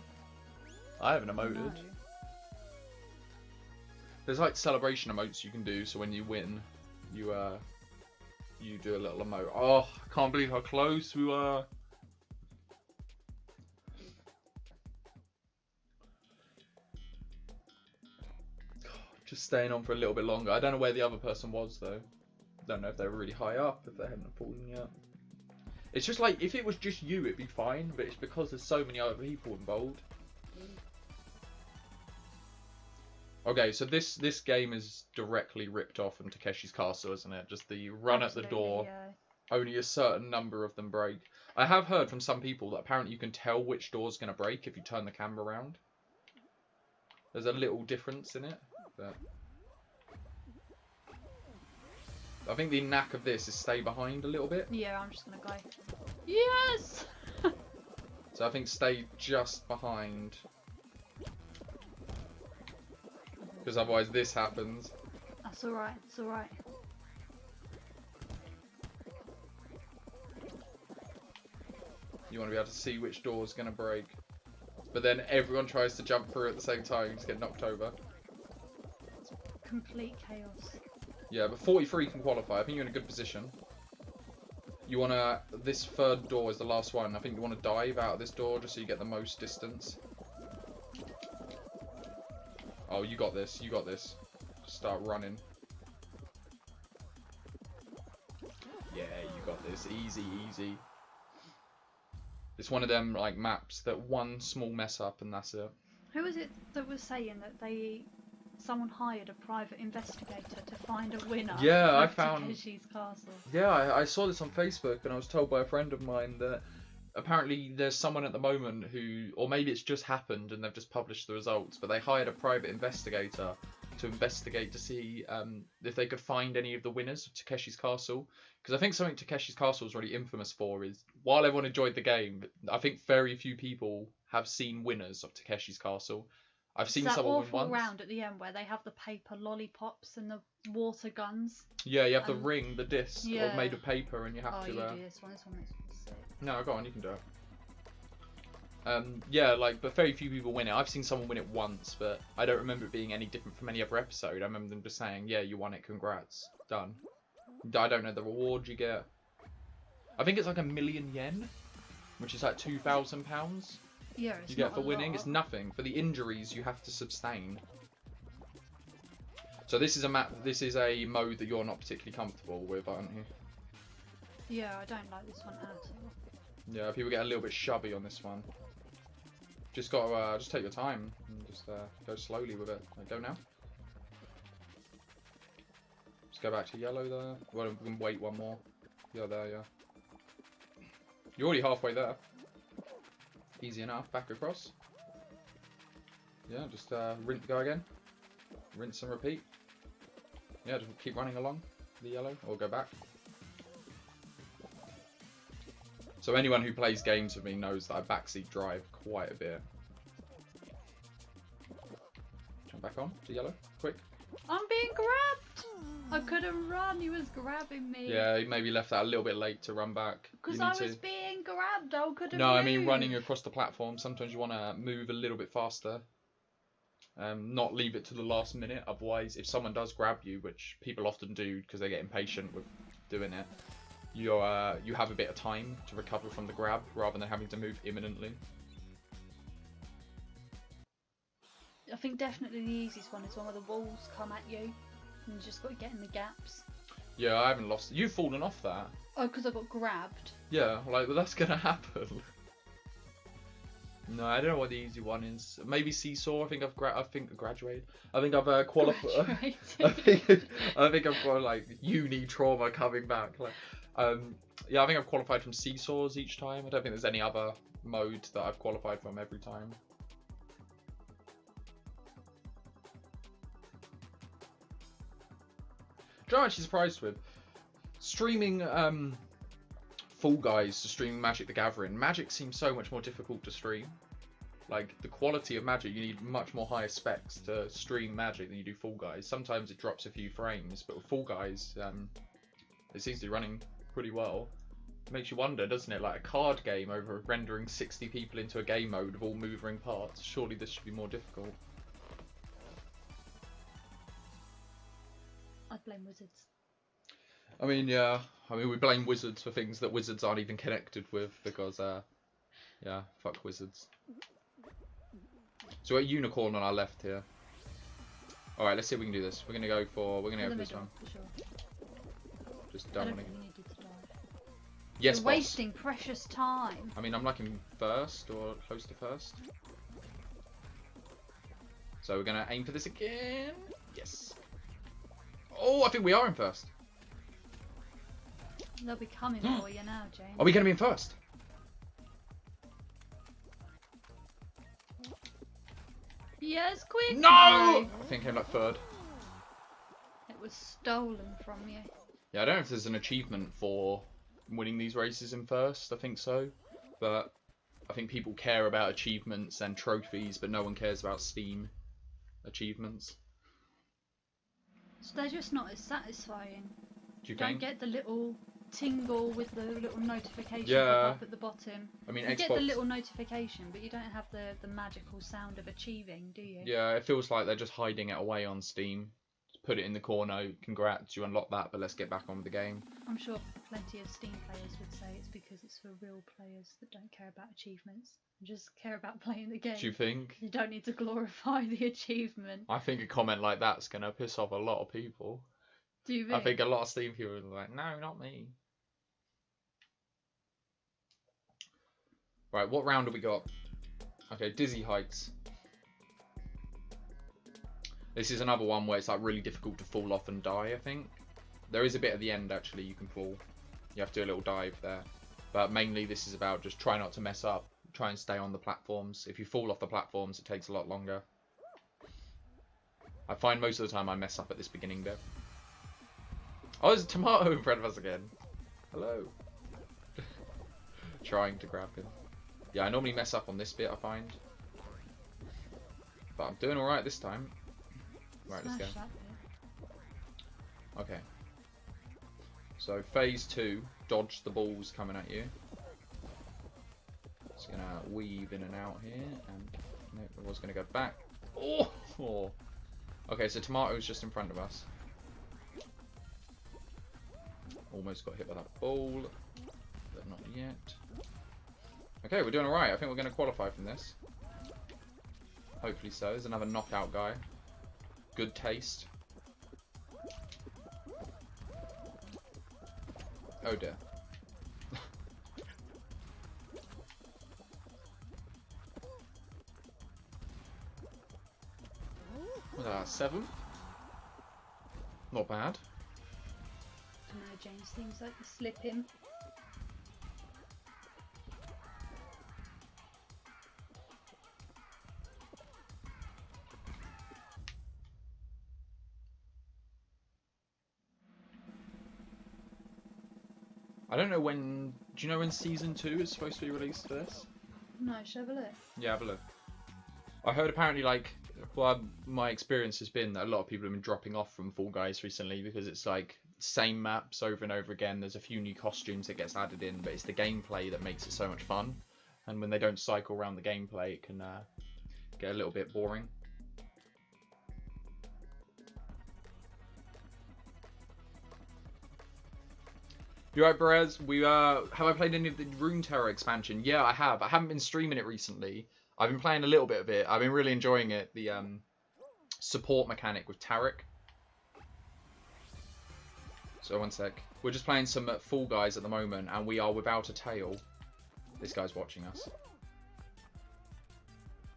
I haven't emoted. No. There's like celebration emotes you can do, so when you win, you do a little emote. Oh, I can't believe how close we were. Just staying on for a little bit longer. I don't know where the other person was though. Don't know if they were really high up, if they hadn't fallen yet. It's just like, if it was just you, it'd be fine, but it's because there's so many other people involved. Okay, so this game is directly ripped off from Takeshi's Castle, isn't it? Just the run at the door. Yeah. Only a certain number of them break. I have heard from some people that apparently you can tell which door's going to break if you turn the camera around. There's a little difference in it, but... I think the knack of this is stay behind a little bit. Yeah, I'm just gonna go. Yes! So I think stay just behind. Because otherwise this happens. That's alright, it's alright. You want to be able to see which door's going to break. But then everyone tries to jump through at the same time, you just get knocked over. It's complete chaos. Yeah, but 43 can qualify. I think you're in a good position. You want to... This third door is the last one. I think you want to dive out of this door just so you get the most distance. Oh, you got this. You got this. Just start running. Yeah, you got this. Easy, easy. It's one of them like maps that one small mess up and that's it. Who was it that was saying that someone hired a private investigator to find a winner? Yeah, I of found. Takeshi's Castle. Yeah, I saw this on Facebook and I was told by a friend of mine that apparently there's someone at the moment who, or maybe it's just happened and they've just published the results, but they hired a private investigator to investigate to see if they could find any of the winners of Takeshi's Castle. Because I think something Takeshi's Castle is really infamous for is, while everyone enjoyed the game, I think very few people have seen winners of Takeshi's Castle. I've seen someone win once. That awful round at the end where they have the paper lollipops and the water guns. Yeah, you have the ring, the disc, yeah. made of paper, and you have to. Oh, you do this one. This one makes me sick. No, go on, you can do it. Yeah, like, but very few people win it. I've seen someone win it once, but I don't remember it being any different from any other episode. I remember them just saying, "Yeah, you won it. Congrats, done." I don't know the reward you get. I think it's like 1,000,000 yen, which is like £2,000. Yeah, it's you get for winning. lot. It's nothing. For the injuries, you have to sustain. So this is a map. This is a mode that you're not particularly comfortable with, aren't you? Yeah, I don't like this one at all. Yeah, people get a little bit shovey on this one. Just gotta just take your time and just go slowly with it. Like, go now. Just go back to yellow there. Well, we can wait one more. Yeah, there, yeah. You're already halfway there. Easy enough. Back across. Yeah, just go again. Rinse and repeat. Yeah, just keep running along the yellow, or go back. So anyone who plays games with me knows that I backseat drive quite a bit. Jump back on to yellow, quick. I'm being grabbed! I couldn't run, he was grabbing me. Yeah, he maybe left that a little bit late to run back. Because I was being grabbed, I couldn't No, move. I mean running across the platform, sometimes you want to move a little bit faster. Not leave it to the last minute, otherwise if someone does grab you, which people often do because they get impatient with doing it, you have a bit of time to recover from the grab rather than having to move imminently. I think definitely the easiest one is one where the walls come at you and you just got to get in the gaps. Yeah, I haven't lost. You've fallen off that. Oh, because I got grabbed. Yeah, like, well, that's gonna happen. No, I don't know what the easy one is. Maybe seesaw. I think I've graduated. I think I've qualified. I think I've got like uni trauma coming back. Like, yeah, I think I've qualified from seesaws each time. I don't think there's any other mode that I've qualified from every time. Which I'm actually surprised with. Streaming Fall Guys to stream Magic the Gathering. Magic seems so much more difficult to stream. Like, the quality of Magic, you need much more higher specs to stream Magic than you do Fall Guys. Sometimes it drops a few frames, but with Fall Guys, it seems to be running pretty well. It makes you wonder, doesn't it? Like a card game over rendering 60 people into a game mode with all moving parts. Surely this should be more difficult. I'd blame Wizards. I mean, yeah. I mean, we blame Wizards for things that Wizards aren't even connected with because, yeah, fuck Wizards. So we're at Unicorn on our left here. Alright, let's see if we can do this. We're gonna go for this one. For sure. Just I don't don't want think to. you needed to die. Yes, You're boss. wasting precious time. I mean, I'm like in first or close to first. So we're gonna aim for this again. Yes. Oh, I think we are in first. They'll be coming for you now, James. Are we gonna be in first? Yes, quick! No! I think I came like third. It was stolen from you. Yeah, I don't know if there's an achievement for winning these races in first. I think so. But I think people care about achievements and trophies, but no one cares about Steam achievements. So they're just not as satisfying. Do you don't think? get the little tingle with the little notification Yeah. up at the bottom. I mean, You Xbox. get the little notification, but you don't have the magical sound of achieving, do you? Yeah, it feels like they're just hiding it away on Steam. put it in the corner. Congrats, you unlocked that, but let's get back on with the game. I'm sure plenty of Steam players would say it's because it's for real players that don't care about achievements and just care about playing the game. Do you think? You don't need to glorify the achievement. I think a comment like that's going to piss off a lot of people. Do you think? I think a lot of Steam people are like, no, not me. Right, what round have we got? Okay, Dizzy Heights. This is another one where it's like really difficult to fall off and die, I think. There is a bit at the end, actually, you can fall. You have to do a little dive there. But mainly this is about just try not to mess up. Try and stay on the platforms. If you fall off the platforms, it takes a lot longer. I find most of the time I mess up at this beginning bit. Oh, there's a tomato in front of us again. Hello. Trying to grab him. Yeah, I normally mess up on this bit, I find. But I'm doing alright this time. Right, let's go. Okay. So, phase 2, dodge the balls coming at you. Just gonna weave in and out here, and no, I was gonna go back. Oh! Okay, so tomato's just in front of us. Almost got hit by that ball, but not yet. Okay, we're doing alright. I think we're gonna qualify from this. Hopefully so. There's another knockout guy. Good taste. Oh dear. What's that, 7? Not bad. I don't know, James, seems like you're slipping. I don't know when... Do you know when Season 2 is supposed to be released for this? No, should I have a look? Yeah, have a look. I heard apparently, like... Well, my experience has been that a lot of people have been dropping off from Fall Guys recently because it's like same maps over and over again. There's a few new costumes that gets added in, but it's the gameplay that makes it so much fun. And when they don't cycle around the gameplay, it can get a little bit boring. You right, Perez? Have I played any of the Runeterra expansion? Yeah, I have. I haven't been streaming it recently. I've been playing a little bit of it. I've been really enjoying it. The support mechanic with Tarek. So one sec. We're just playing some Fall Guys at the moment, and we are without a tail. This guy's watching us.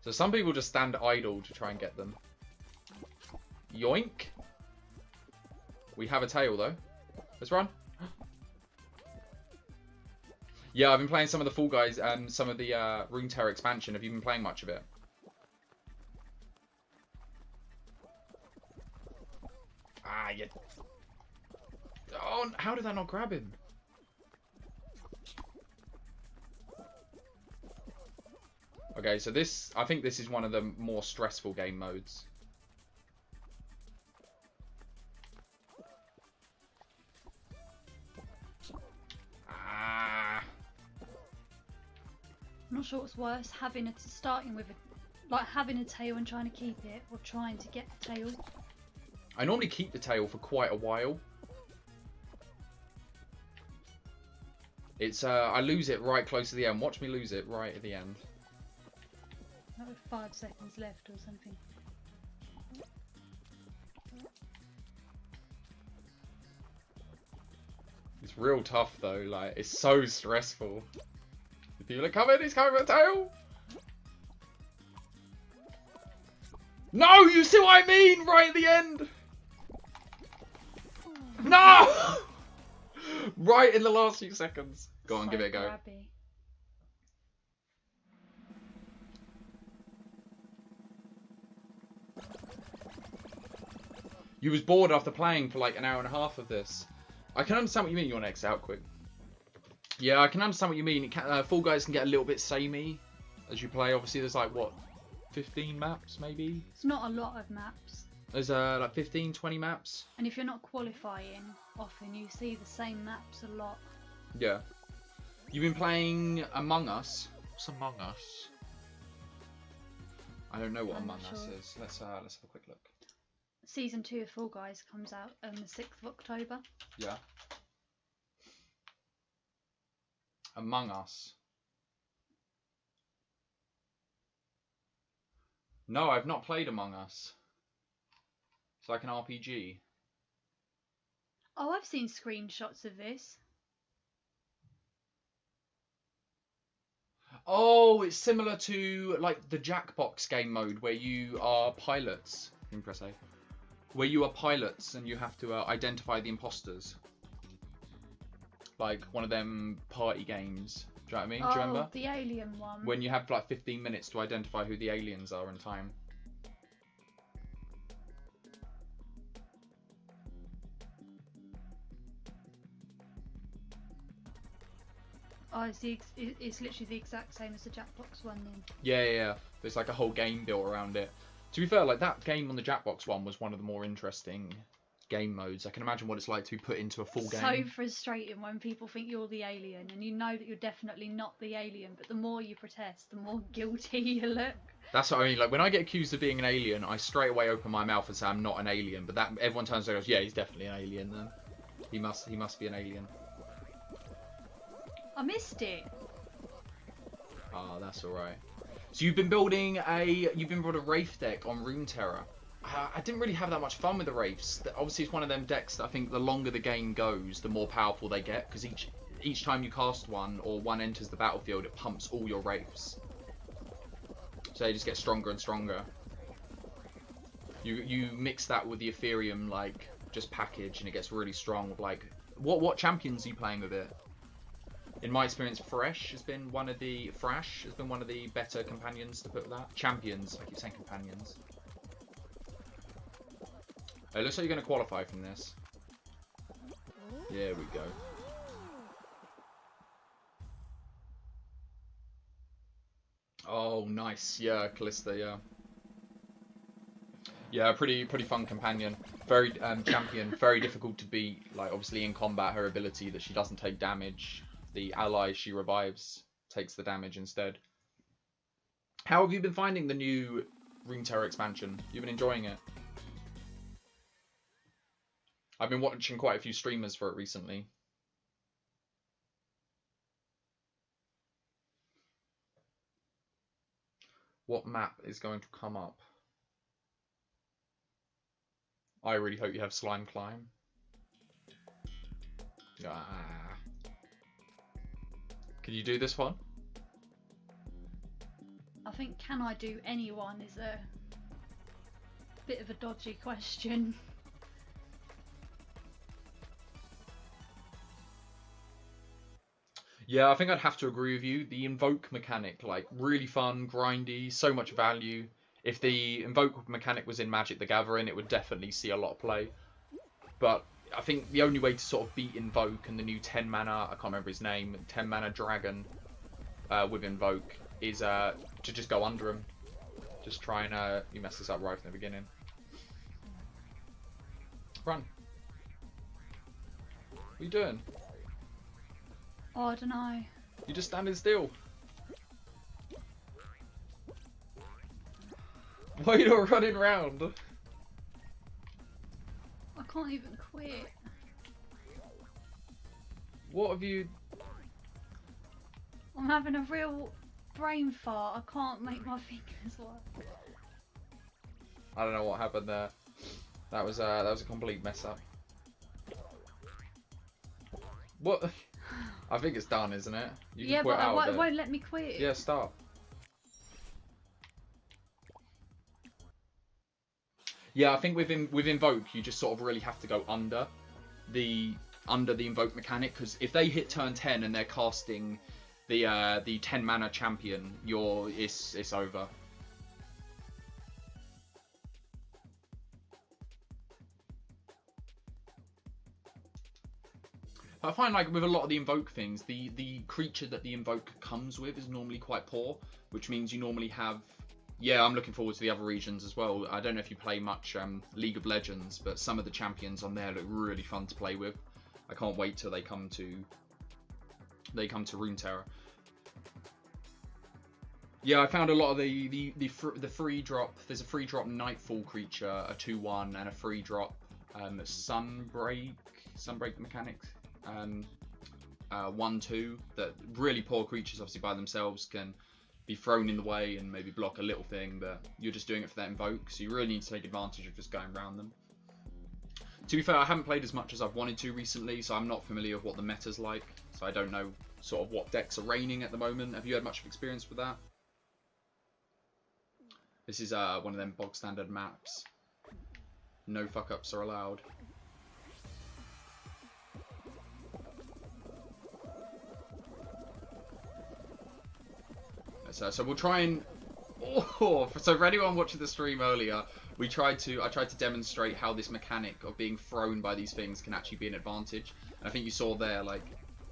So some people just stand idle to try and get them. Yoink. We have a tail though. Let's run. Yeah, I've been playing some of the Fall Guys and some of the Runeterra expansion. Have you been playing much of it? Ah, yeah. Oh, how did that not grab him? Okay, so this... I think this is one of the more stressful game modes. I'm not sure what's worse, starting with having a tail and trying to keep it, or trying to get the tail. I normally keep the tail for quite a while. It's I lose it right close to the end. Watch me lose it right at the end. Like with 5 seconds left or something. It's real tough though. Like it's so stressful. People are coming, he's coming with a tail! No! You see what I mean? Right at the end! No! Right in the last few seconds. Go on, So give it a go. grabby. You was bored after playing for like an hour and a half of this. I can understand what you mean. You want to exit out quick. Yeah, I can understand what you mean. Fall Guys can get a little bit samey as you play. Obviously, there's like, what, 15 maps maybe? It's not a lot of maps. There's like 15, 20 maps. And if you're not qualifying, often you see the same maps a lot. Yeah. You've been playing Among Us. What's Among Us? I don't know what I'm Among not Us sure. is. Let's have a quick look. Season 2 of Fall Guys comes out on the 6th of October. Yeah. Among Us. No, I've not played Among Us. It's like an RPG. Oh, I've seen screenshots of this. Oh, it's similar to like the Jackbox game mode where you are pilots. You can press A. Where you are pilots and you have to identify the imposters. Like one of them party games. Do you know what I mean? Do you remember? The alien one. When you have like 15 minutes to identify who the aliens are in time. Oh, it's literally the exact same as the Jackbox one then. Yeah. There's like a whole game built around it. To be fair, like that game on the Jackbox one was one of the more interesting game modes. I can imagine what it's like to be put into a full game. So frustrating when people think you're the alien and you know that you're definitely not the alien, but the more you protest, the more guilty you look. That's what I mean. Like when I get accused of being an alien, I straight away open my mouth and say I'm not an alien. But that everyone turns around and goes, yeah, he's definitely an alien. Then he must be an alien. I missed it. Ah, that's all right. So you've been building a Wraith deck on Runeterra. I didn't really have that much fun with the Wraiths. Obviously, it's one of them decks that I think the longer the game goes, the more powerful they get. Because each time you cast one or one enters the battlefield, it pumps all your Wraiths. So they just get stronger and stronger. You mix that with the Ethereum like just package, and it gets really strong. Like what champions are you playing with it? In my experience, Thrash has been one of the better companions to put with that. Champions. I keep saying companions. It looks like you're going to qualify from this. There we go. Oh, nice. Yeah, Callista, yeah. Yeah, pretty fun companion. Very champion, very difficult to beat. Like, obviously in combat, her ability that she doesn't take damage. The ally she revives takes the damage instead. How have you been finding the new Runeterra expansion? You've been enjoying it? I've been watching quite a few streamers for it recently. What map is going to come up? I really hope you have Slime Climb. Ah. Can you do this one? I think can I do anyone is a bit of a dodgy question. Yeah, I think I'd have to agree with you. The invoke mechanic, like, really fun, grindy, so much value. If the invoke mechanic was in Magic the Gathering, it would definitely see a lot of play. But I think the only way to sort of beat invoke and the new 10 mana, I can't remember his name, 10 mana dragon with invoke is to just go under him. Just try and you messed this up right from the beginning. Run. What are you doing? Oh, I don't know. You're just standing still. Why are you not running around? I can't even quit. What have you... I'm having a real brain fart. I can't make my fingers work. I don't know what happened there. That was a complete mess up. What? I think it's done, isn't it? You yeah, can quit but out it won't let me quit. Yeah, start. Yeah, I think with invoke, you just sort of really have to go under the invoke mechanic, because if they hit turn 10 and they're casting the 10 mana champion, it's over. I find like with a lot of the invoke things, the creature that the invoke comes with is normally quite poor, which means you normally have... Yeah, I'm looking forward to the other regions as well. I don't know if you play much League of Legends, but some of the champions on there look really fun to play with. I can't wait till they come to Runeterra. Yeah, I found a lot of the free drop. There's a free drop Nightfall creature, a 2/1, and a free drop Sunbreak mechanic, 1/2. That really poor creatures, obviously by themselves, can be thrown in the way and maybe block a little thing, but you're just doing it for that invoke, so you really need to take advantage of just going around them. To be fair, I haven't played as much as I've wanted to recently, so I'm not familiar with what the meta's like, so I don't know sort of what decks are reigning at the moment. Have you had much experience with that? This is one of them bog standard maps. No fuck ups are allowed. So we'll try and... Oh, so for anyone watching the stream earlier, I tried to demonstrate how this mechanic of being thrown by these things can actually be an advantage. And I think you saw there, like,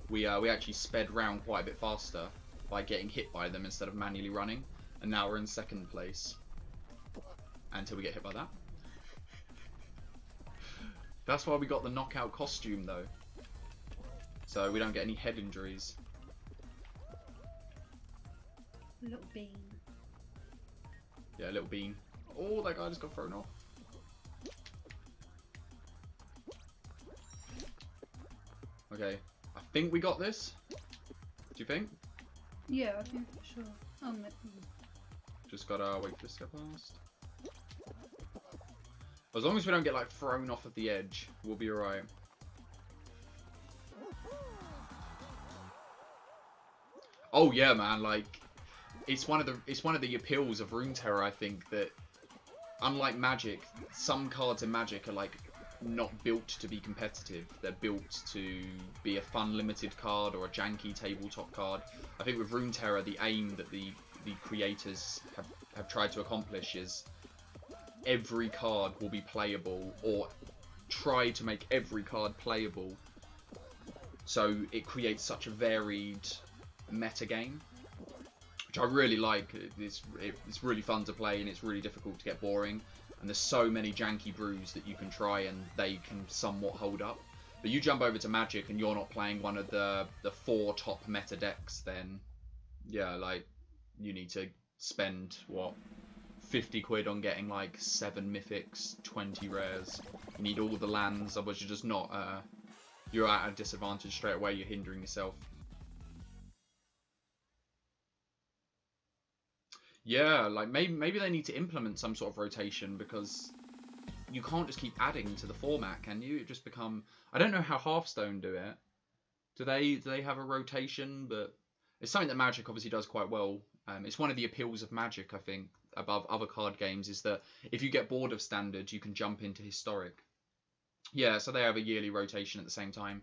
we actually sped round quite a bit faster by getting hit by them instead of manually running. And now we're in second place. Until we get hit by that. That's why we got the knockout costume, though. So we don't get any head injuries. Little bean. Yeah, little bean. Oh, that guy just got thrown off. Okay, I think we got this. Do you think? Yeah, I think for sure. Oh, no. Just gotta wait for this to go past. As long as we don't get like thrown off of the edge, we'll be alright. Oh yeah, man, like it's one of the appeals of Runeterra, I think, that unlike Magic, some cards in Magic are like not built to be competitive. They're built to be a fun limited card or a janky tabletop card. I think with Runeterra, the aim that the creators have tried to accomplish is every card will be playable, or try to make every card playable, so it creates such a varied meta game, which I really like. It's really fun to play, and it's really difficult to get boring, and there's so many janky brews that you can try and they can somewhat hold up. But you jump over to Magic and you're not playing one of the 4 top meta decks, then yeah, like you need to spend what, 50 quid on getting like 7 mythics, 20 rares. You need all the lands, otherwise you're just not, you're at a disadvantage straight away, you're hindering yourself. Yeah, like maybe they need to implement some sort of rotation, because you can't just keep adding to the format, can you? It just become... I don't know how Hearthstone do it. Do they have a rotation? But it's something that Magic obviously does quite well. It's one of the appeals of Magic, I think, above other card games, is that if you get bored of Standard, you can jump into Historic. Yeah, so they have a yearly rotation at the same time.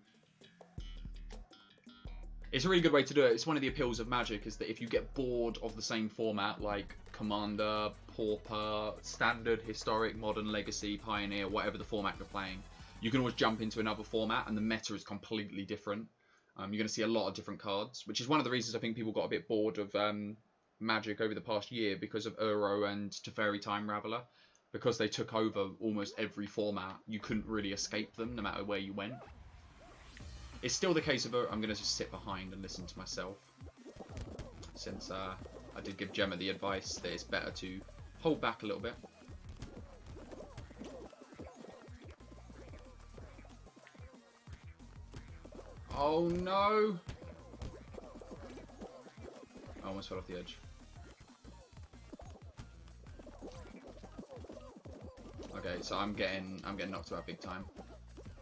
It's a really good way to do it. It's one of the appeals of Magic, is that if you get bored of the same format, like Commander, Pauper, Standard, Historic, Modern, Legacy, Pioneer, whatever the format you're playing, you can always jump into another format and the meta is completely different. You're going to see a lot of different cards, which is one of the reasons I think people got a bit bored of Magic over the past year, because of Uro and Teferi Time Raveler. Because they took over almost every format, you couldn't really escape them no matter where you went. It's still the case of... I'm going to just sit behind and listen to myself, since I did give Gemma the advice that it's better to hold back a little bit. Oh no! I almost fell off the edge. Okay, so I'm getting knocked about big time.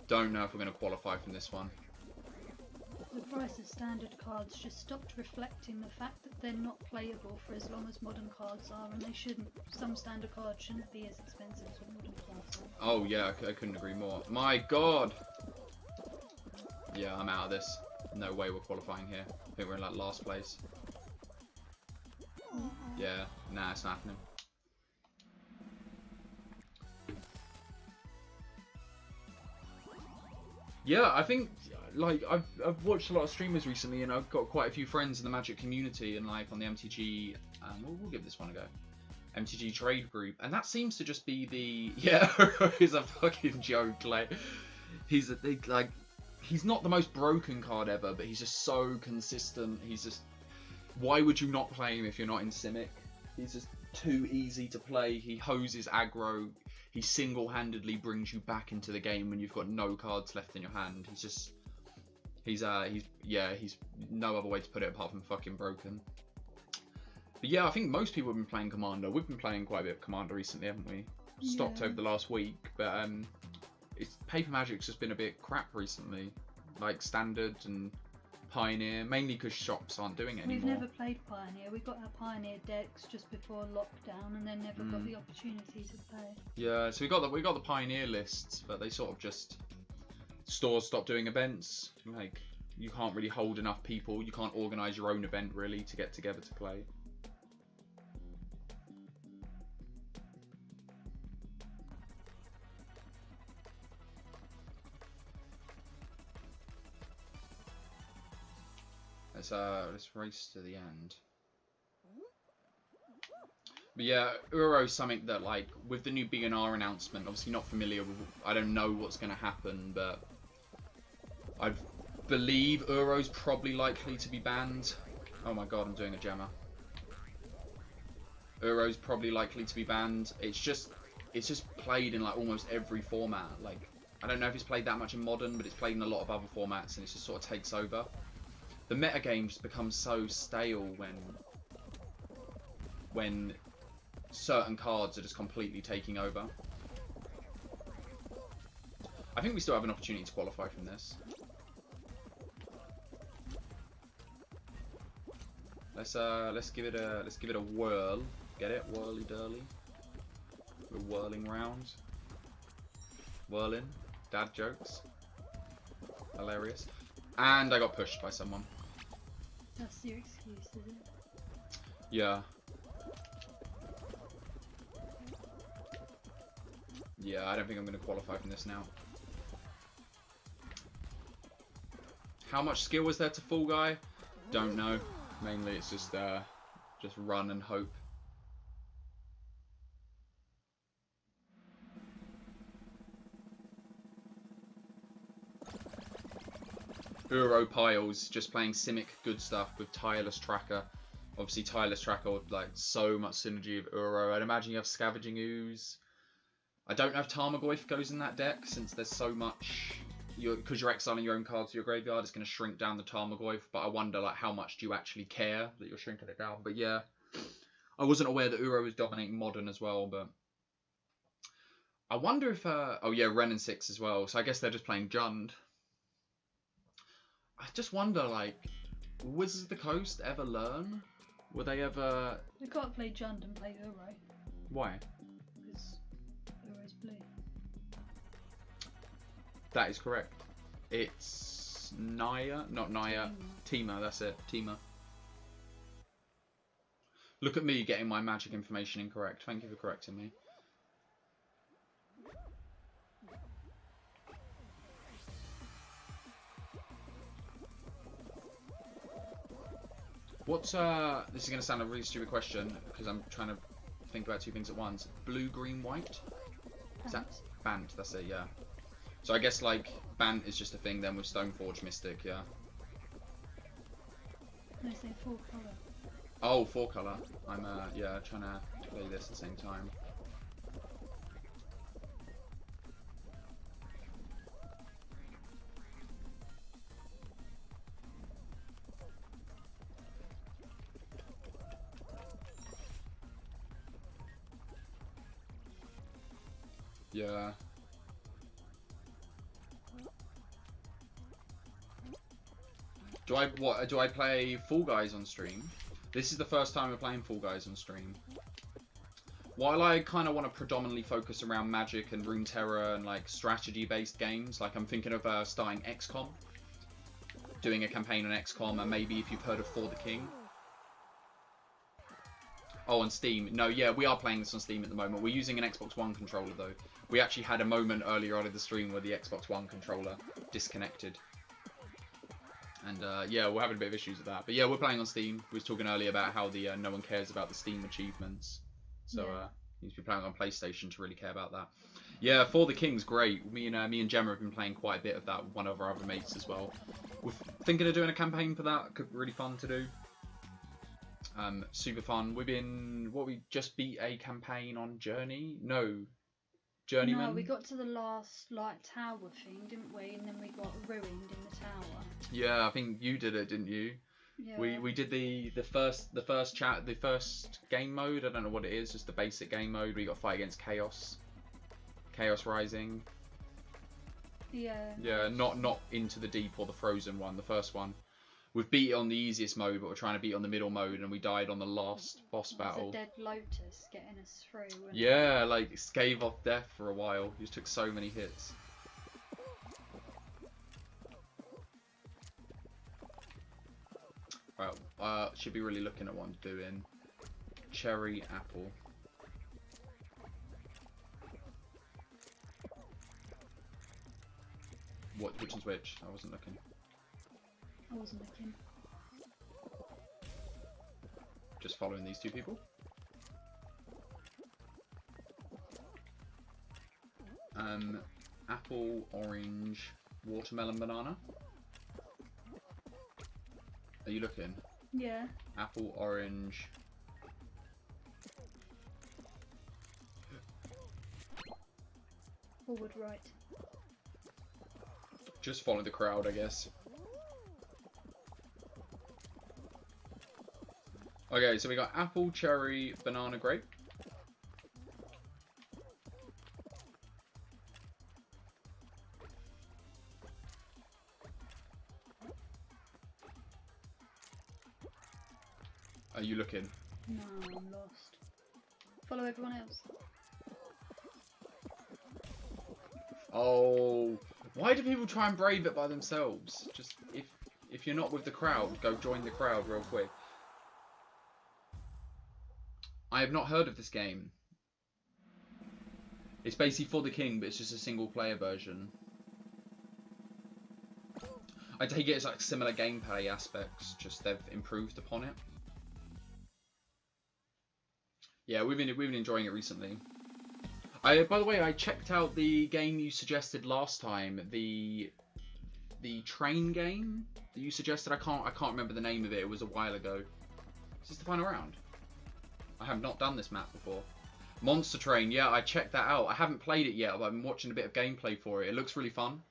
Don't know if we're going to qualify from this one. The price of standard cards just stopped reflecting the fact that they're not playable for as long as modern cards are, and they shouldn't. Some standard cards shouldn't be as expensive as what modern cards are. Oh yeah, I couldn't agree more. My god! Yeah, I'm out of this. No way we're qualifying here. I think we're in like last place. Yeah, nah, it's not happening. Yeah, I think, like, I've watched a lot of streamers recently, and I've got quite a few friends in the Magic community, and like on the MTG, we'll give this one a go. MTG trade group, and that seems to just be the... Yeah, he's a fucking joke. Like, he's not the most broken card ever, but he's just so consistent. Why would you not play him if you're not in Simic? He's just too easy to play. He hoses aggro. He single-handedly brings you back into the game when you've got no cards left in your hand. He's no other way to put it apart from fucking broken. But yeah, I think most people have been playing Commander. We've been playing quite a bit of Commander recently, haven't we? Stopped over the last week, but Paper Magic's just been a bit crap recently. Like Standard and Pioneer, mainly because shops aren't doing it anymore. We've never played Pioneer. We got our Pioneer decks just before lockdown, and then never got the opportunity to play. Yeah, so we got the Pioneer lists, but they sort of just stores stopped doing events. Like you can't really hold enough people. You can't organise your own event really to get together to play. Let's race to the end. But yeah, Uro's something that, like, with the new BNR announcement, obviously not familiar with, I don't know what's going to happen, but I believe Uro's probably likely to be banned. Oh my god, I'm doing a Gemma. Uro's probably likely to be banned. It's just played in like almost every format. Like, I don't know if it's played that much in Modern, but it's played in a lot of other formats, and it just sort of takes over. The metagame just becomes so stale when certain cards are just completely taking over. I think we still have an opportunity to qualify from this. Let's give it a whirl. Get it? Whirly dirly. We're whirling round. Whirling. Dad jokes. Hilarious. And I got pushed by someone. That's your excuse, is it? Yeah. Yeah, I don't think I'm going to qualify from this now. How much skill was there to Fall Guy? Don't know. Mainly it's just run and hope. Uro Piles just playing Simic good stuff with Tireless Tracker. Obviously Tireless Tracker with like so much synergy of Uro. I'd imagine you have Scavenging Ooze. I don't know if Tarmogoyf goes in that deck since there's so much. Because you're exiling your own cards to your graveyard, it's going to shrink down the Tarmogoyf. But I wonder like how much do you actually care that you're shrinking it down. But yeah, I wasn't aware that Uro was dominating Modern as well. But I wonder if oh yeah, Ren and 6 as well. So I guess they're just playing Jund. I just wonder, like, will Wizards of the Coast ever learn? Will they ever... We can't play Jund and play Uro. Why? Because Uro's blue. That is correct. It's Naya, not Naya. Tima, that's it. Tima. Look at me getting my magic information incorrect. Thank you for correcting me. What's this is going to sound a really stupid question because I'm trying to think about two things at once. Blue, green, white? Is that Bant? That's it, yeah. So I guess like Bant is just a thing then with Stoneforge Mystic, yeah. No, say 4 colour. Oh, 4 colour. I'm yeah, trying to play this at the same time. Yeah. Do I play Fall Guys on stream? This is the first time we're playing Fall Guys on stream. While I kind of want to predominantly focus around Magic and Runeterra and like strategy-based games, like I'm thinking of starting XCOM, doing a campaign on XCOM, and maybe if you've heard of For the King. Oh, on Steam. No, yeah, we are playing this on Steam at the moment. We're using an Xbox One controller though. We actually had a moment earlier on in the stream where the Xbox One controller disconnected. And yeah, we're having a bit of issues with that. But yeah, we're playing on Steam. We was talking earlier about how the no one cares about the Steam achievements. So you need to be playing on PlayStation to really care about that. Yeah, For the King's great. Me and Gemma have been playing quite a bit of that with one of our other mates as well. We're thinking of doing a campaign for that. Could be really fun to do. Super fun. We just beat a campaign on Journey? No. Journeyman? No, we got to the last like tower thing, didn't we? And then we got ruined in the tower. Yeah, I think you did it, didn't you? Yeah. We did the first game mode. I don't know what it is, just the basic game mode. We got to fight against Chaos Rising. Yeah. Yeah, not Into the Deep or the Frozen one, the first one. We've beat it on the easiest mode, but we're trying to beat it on the middle mode, and we died on the last boss battle. It was a dead lotus getting us through. Yeah, like scave off death for a while. He just took so many hits. Well, should be really looking at what I'm doing. Cherry, apple. Which one's which? I wasn't looking. I wasn't looking. Just following these two people. Apple, orange, watermelon, banana. Are you looking? Yeah. Apple, orange. Forward, right. Just follow the crowd, I guess. Okay, so we got apple, cherry, banana, grape. Are you looking? No, I'm lost. Follow everyone else. Oh, why do people try and brave it by themselves? Just if you're not with the crowd, go join the crowd real quick. I have not heard of this game. It's basically For the King, but it's just a single player version. I take it it's like similar gameplay aspects, just they've improved upon it. Yeah, we've been enjoying it recently. By the way, I checked out the game you suggested last time, the train game that you suggested. I can't remember the name of it. It was a while ago. Is this the final round? I have not done this map before. Monster Train, yeah, I checked that out. I haven't played it yet, but I've been watching a bit of gameplay for it. It looks really fun.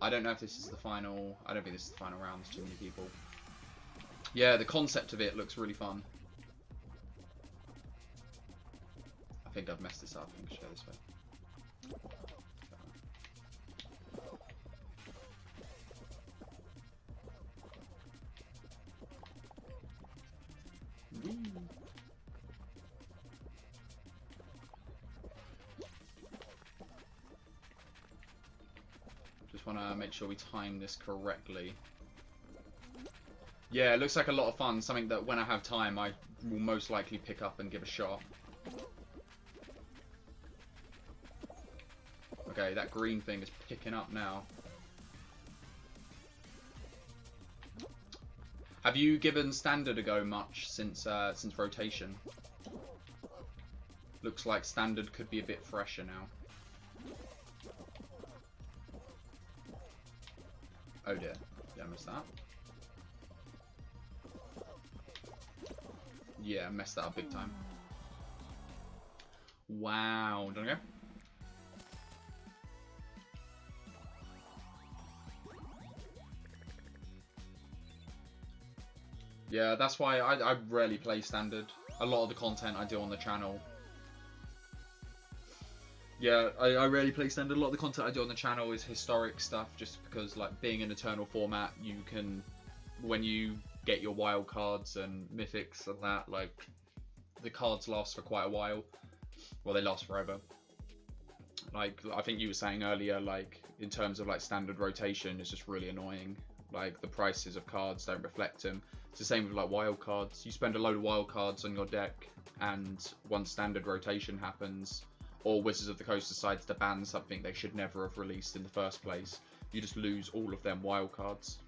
I don't know if this is the final... I don't think this is the final round. There's too many people. Yeah, the concept of it looks really fun. I think I've messed this up. I think I should go this way. Just want to make sure we time this correctly. Yeah, it looks like a lot of fun. Something that when I have time, I will most likely pick up and give a shot. Okay, that green thing is picking up now. Have you given standard a go much since rotation? Looks like standard could be a bit fresher now. Oh dear, yeah, I missed that. Yeah, messed that up big time. Wow, do you wanna go? Yeah, that's why I rarely play standard. A lot of the content I do on the channel. Yeah, I rarely play standard. A lot of the content I do on the channel is historic stuff, just because, like, being an eternal format, you can, when you get your wild cards and mythics and that, like, the cards last for quite a while. Well, they last forever. Like, I think you were saying earlier, like, in terms of, like, standard rotation, it's just really annoying. Like, the prices of cards don't reflect them. It's the same with, like, wild cards. You spend a load of wild cards on your deck, and once standard rotation happens, or Wizards of the Coast decides to ban something they should never have released in the first place, you just lose all of them wild cards.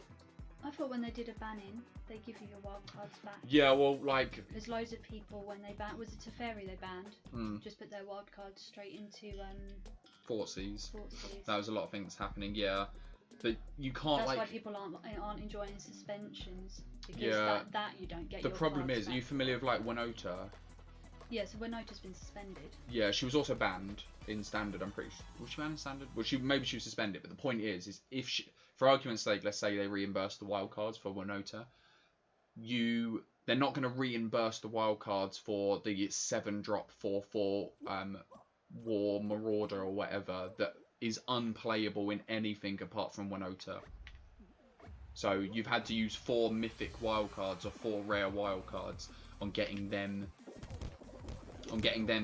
I thought when they did a banning, they give you your wild cards back. Yeah, well, like... There's loads of people when they ban... Was it Teferi they banned? Just put their wild cards straight into... Thoughtseize. Thoughtseize. That was a lot of things happening, yeah. But you can't That's like. why people aren't enjoying suspensions, because Yeah. that you don't get. The your problem cards is, are back you familiar with like Winota? Yeah, so Winota's been suspended. Yeah, she was also banned in standard. I'm pretty sure. Was she banned in standard? Well, maybe she was suspended. But the point is if she, for argument's sake, let's say they reimburse the wild cards for Winota, they're not going to reimburse the wild cards for the 7-drop 4/4 War Marauder or whatever that is unplayable in anything apart from Winota. So you've had to use 4 mythic wild cards or 4 rare wild cards on getting them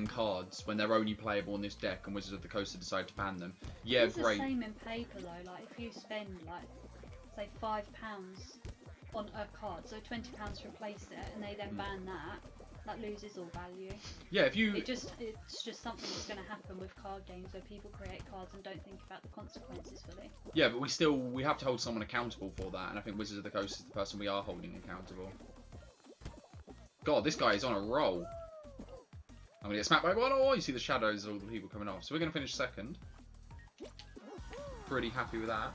cards when they're only playable on this deck, and Wizards of the Coast have decided to ban them. Yeah, it's great. It's the same in paper though. Like if you spend like say £5 on a card, so £20 to replace it, and they then ban that loses all value. Yeah, if you. It's just something that's going to happen with card games where people create cards and don't think about the consequences fully. Yeah, but we have to hold someone accountable for that, and I think Wizards of the Coast is the person we are holding accountable. God, this guy is on a roll. I'm going to get smacked by one. Oh, you see the shadows of all the people coming off. So we're going to finish second. Pretty happy with that.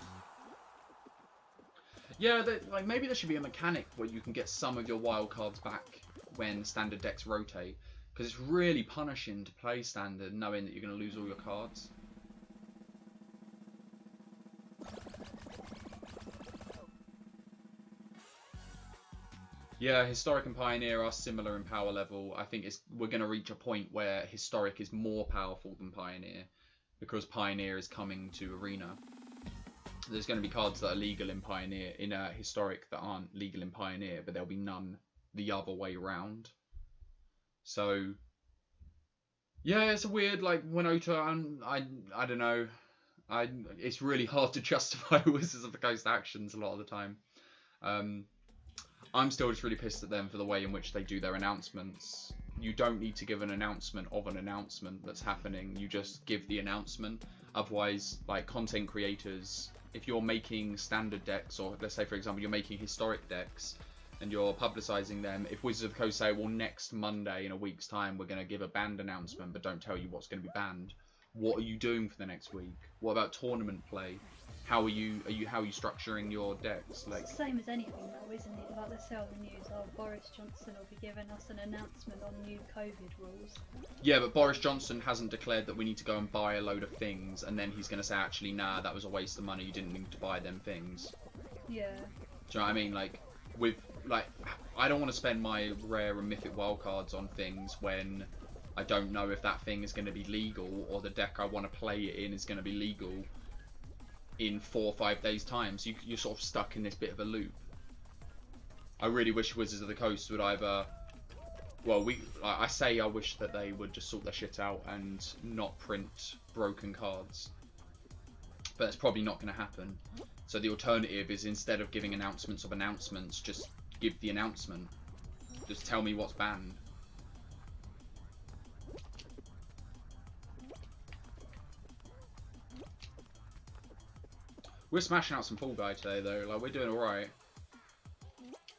Yeah, like maybe there should be a mechanic where you can get some of your wild cards back when standard decks rotate. Because it's really punishing to play standard knowing that you're going to lose all your cards. Yeah, Historic and Pioneer are similar in power level. I think we're going to reach a point where Historic is more powerful than Pioneer, because Pioneer is coming to Arena. There's going to be cards that are legal in Pioneer, in Historic, that aren't legal in Pioneer, but there'll be none the other way round. So, yeah, it's a weird, like, Winota, I don't know. It's really hard to justify Wizards of the Coast actions a lot of the time. I'm still just really pissed at them for the way in which they do their announcements. You don't need to give an announcement of an announcement that's happening. You just give the announcement. Otherwise, like, content creators, if you're making standard decks, or let's say, for example, you're making historic decks and you're publicizing them, if Wizards of the Coast say, well, next Monday in a week's time, we're going to give a banned announcement, but don't tell you what's going to be banned. What are you doing for the next week? What about tournament play? How are you structuring your decks? Like, it's the same as anything though, isn't it? Like they say on the news, oh, Boris Johnson will be giving us an announcement on new COVID rules. Yeah, but Boris Johnson hasn't declared that we need to go and buy a load of things, and then he's going to say, actually, nah, that was a waste of money, you didn't need to buy them things. Yeah. Do you know what I mean? Like, I don't want to spend my rare and mythic wildcards on things when I don't know if that thing is going to be legal, or the deck I want to play it in is going to be legal in 4 or 5 days' time. So you're sort of stuck in this bit of a loop. I really wish Wizards of the Coast would either... Well, I say I wish that they would just sort their shit out and not print broken cards. But it's probably not going to happen. So the alternative is, instead of giving announcements of announcements, just give the announcement. Just tell me what's banned. We're smashing out some Fall Guy today, though. Like, we're doing all right.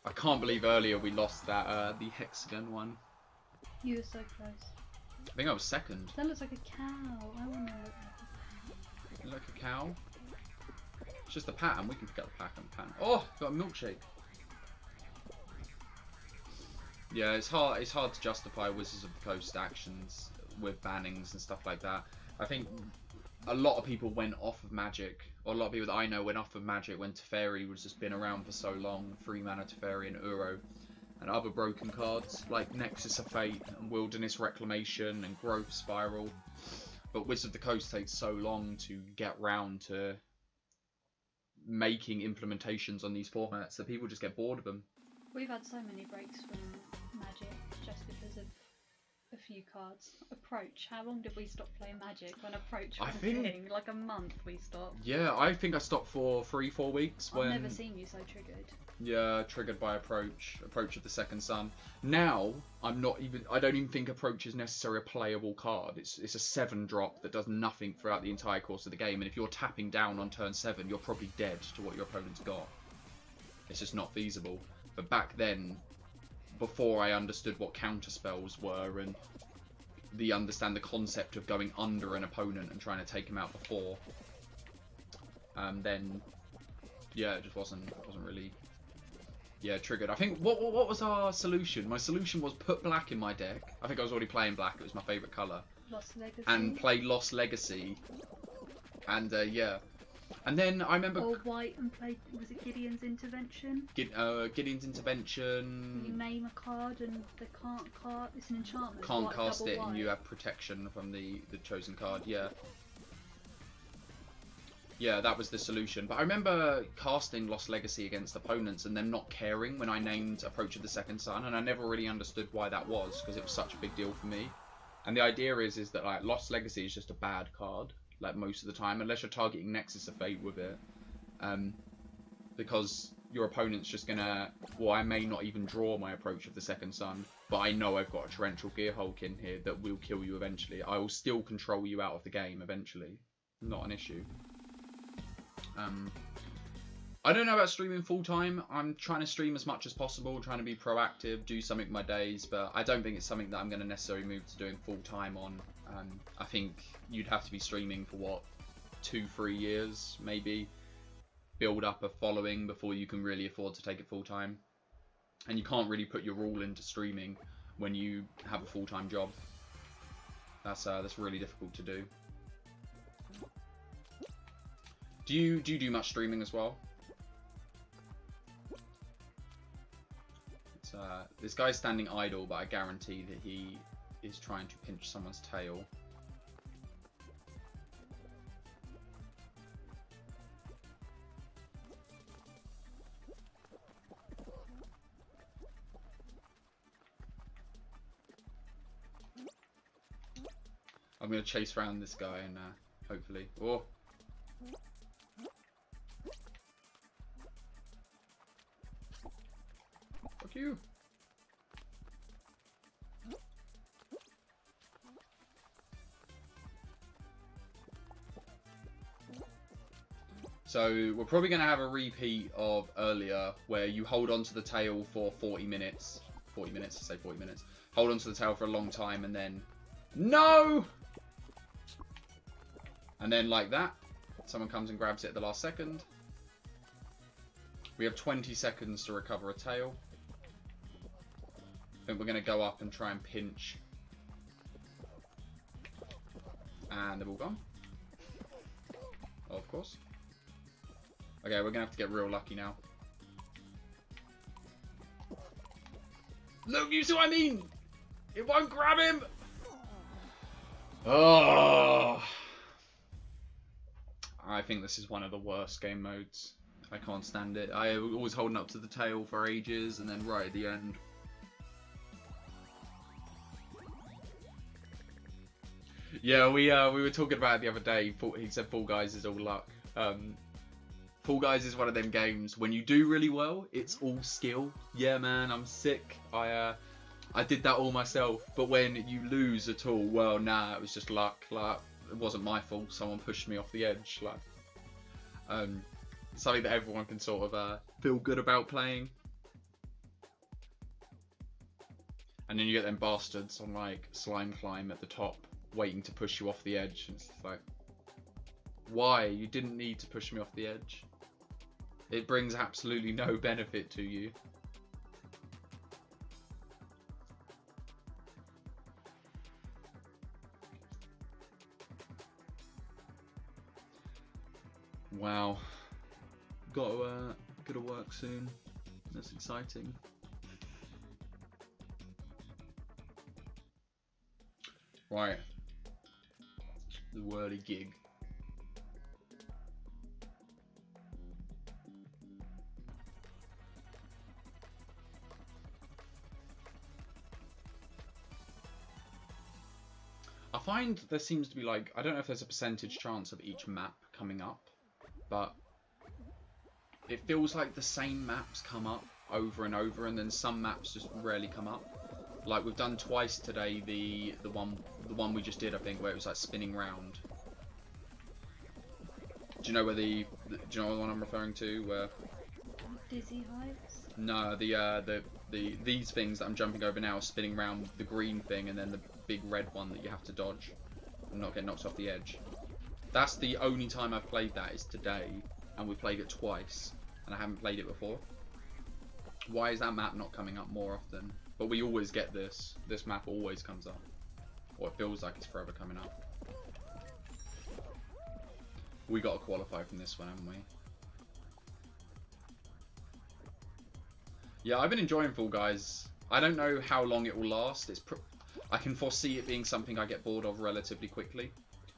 I can't believe earlier we lost that the hexagon one. You were so close. I think I was second. That looks like a cow. I want to look like a cow. Like a cow? It's just a pattern. We can pick up the pattern. Oh, got a milkshake. Yeah, it's hard to justify Wizards of the Coast actions with bannings and stuff like that. I think a lot of people went off of Magic, or a lot of people that I know went off of Magic when Teferi was just been around for so long. 3 mana Teferi and Uro, and other broken cards like Nexus of Fate and Wilderness Reclamation and Growth Spiral. But Wizards of the Coast takes so long to get round to making implementations on these formats that people just get bored of them. We've had so many breaks from Magic just because of a few cards. Approach. How long did we stop playing Magic when Approach was a thing? Like a month we stopped. Yeah, I think I stopped for 3-4 weeks. I've never seen you so triggered. Yeah, triggered by Approach of the Second Sun. Now, I don't even think Approach is necessarily a playable card. It's a 7-drop that does nothing throughout the entire course of the game, and if you're tapping down on turn 7, you're probably dead to what your opponent's got. It's just not feasible. But back then, before I understood what counter spells were and understand the concept of going under an opponent and trying to take him out before, then yeah, it just wasn't really, yeah, triggered. I think what was our solution? My solution was put black in my deck. I think I was already playing black. It was my favourite colour. Lost Legacy. And play Lost Legacy. And yeah. And then I remember. Or white and play. Was it Gideon's Intervention? Gideon's Intervention. You name a card and the can't card. It's an enchantment. Can't white, cast it, white. and you have protection from the chosen card. Yeah. Yeah, that was the solution. But I remember casting Lost Legacy against opponents and them not caring when I named Approach of the Second Sun, and I never really understood why that was, because it was such a big deal for me. And the idea is that like Lost Legacy is just a bad card, like most of the time, unless you're targeting Nexus of Fate with it, because your opponent's just gonna. Well, I may not even draw my Approach of the Second Sun, but I know I've got a Torrential Gearhulk in here that will kill you eventually. I will still control you out of the game eventually. Not an issue. I don't know about streaming full time. I'm trying to stream as much as possible, trying to be proactive, do something with my days, but I don't think it's something that I'm going to necessarily move to doing full time on. I think you'd have to be streaming for what, 2-3 years maybe, build up a following before you can really afford to take it full time. And you can't really put your all into streaming when you have a full time job. That's really difficult to do. Do you do much streaming as well? It's, this guy's standing idle, but I guarantee that he is trying to pinch someone's tail. I'm going to chase around this guy and hopefully... Oh! Fuck you! So we're probably going to have a repeat of earlier where you hold on to the tail for 40 minutes. 40 minutes, I say 40 minutes. Hold on to the tail for a long time and then... No! And then like that, someone comes and grabs it at the last second. We have 20 seconds to recover a tail. I think we're going to go up and try and pinch. And they're all gone. Oh, of course. Okay, we're going to have to get real lucky now. Look, you see what I mean? It won't grab him! Oh! I think this is one of the worst game modes. I can't stand it. I was always holding up to the tail for ages, and then right at the end. Yeah, we were talking about it the other day. He said Fall Guys is all luck. Fall Guys is one of them games. When you do really well, it's all skill. Yeah, man, I'm sick. I did that all myself. But when you lose at all, well, nah, it was just luck. Like, it wasn't my fault. Someone pushed me off the edge. Like, something that everyone can sort of feel good about playing. And then you get them bastards on like Slime Climb at the top, waiting to push you off the edge. And it's like, why? You didn't need to push me off the edge. It brings absolutely no benefit to you. Wow. Got to work soon. That's exciting. Right. The whirlygig. I find there seems to be like, I don't know if there's a percentage chance of each map coming up, but it feels like the same maps come up over and over, and then some maps just rarely come up. Like we've done twice today, the one we just did, I think, where it was like spinning round. Do you know where do you know the one I'm referring to? Where Dizzy Heights? No, these things that I'm jumping over now are spinning round the green thing, and then the big red one that you have to dodge and not get knocked off the edge. That's the only time I've played that is today, and we played it twice. and I haven't played it before. Why is that map not coming up more often? But we always get this. This map always comes up. Or it feels like it's forever coming up. We got to qualify from this one, haven't we? Yeah, I've been enjoying Fall Guys. I don't know how long it will last. I can foresee it being something I get bored of relatively quickly.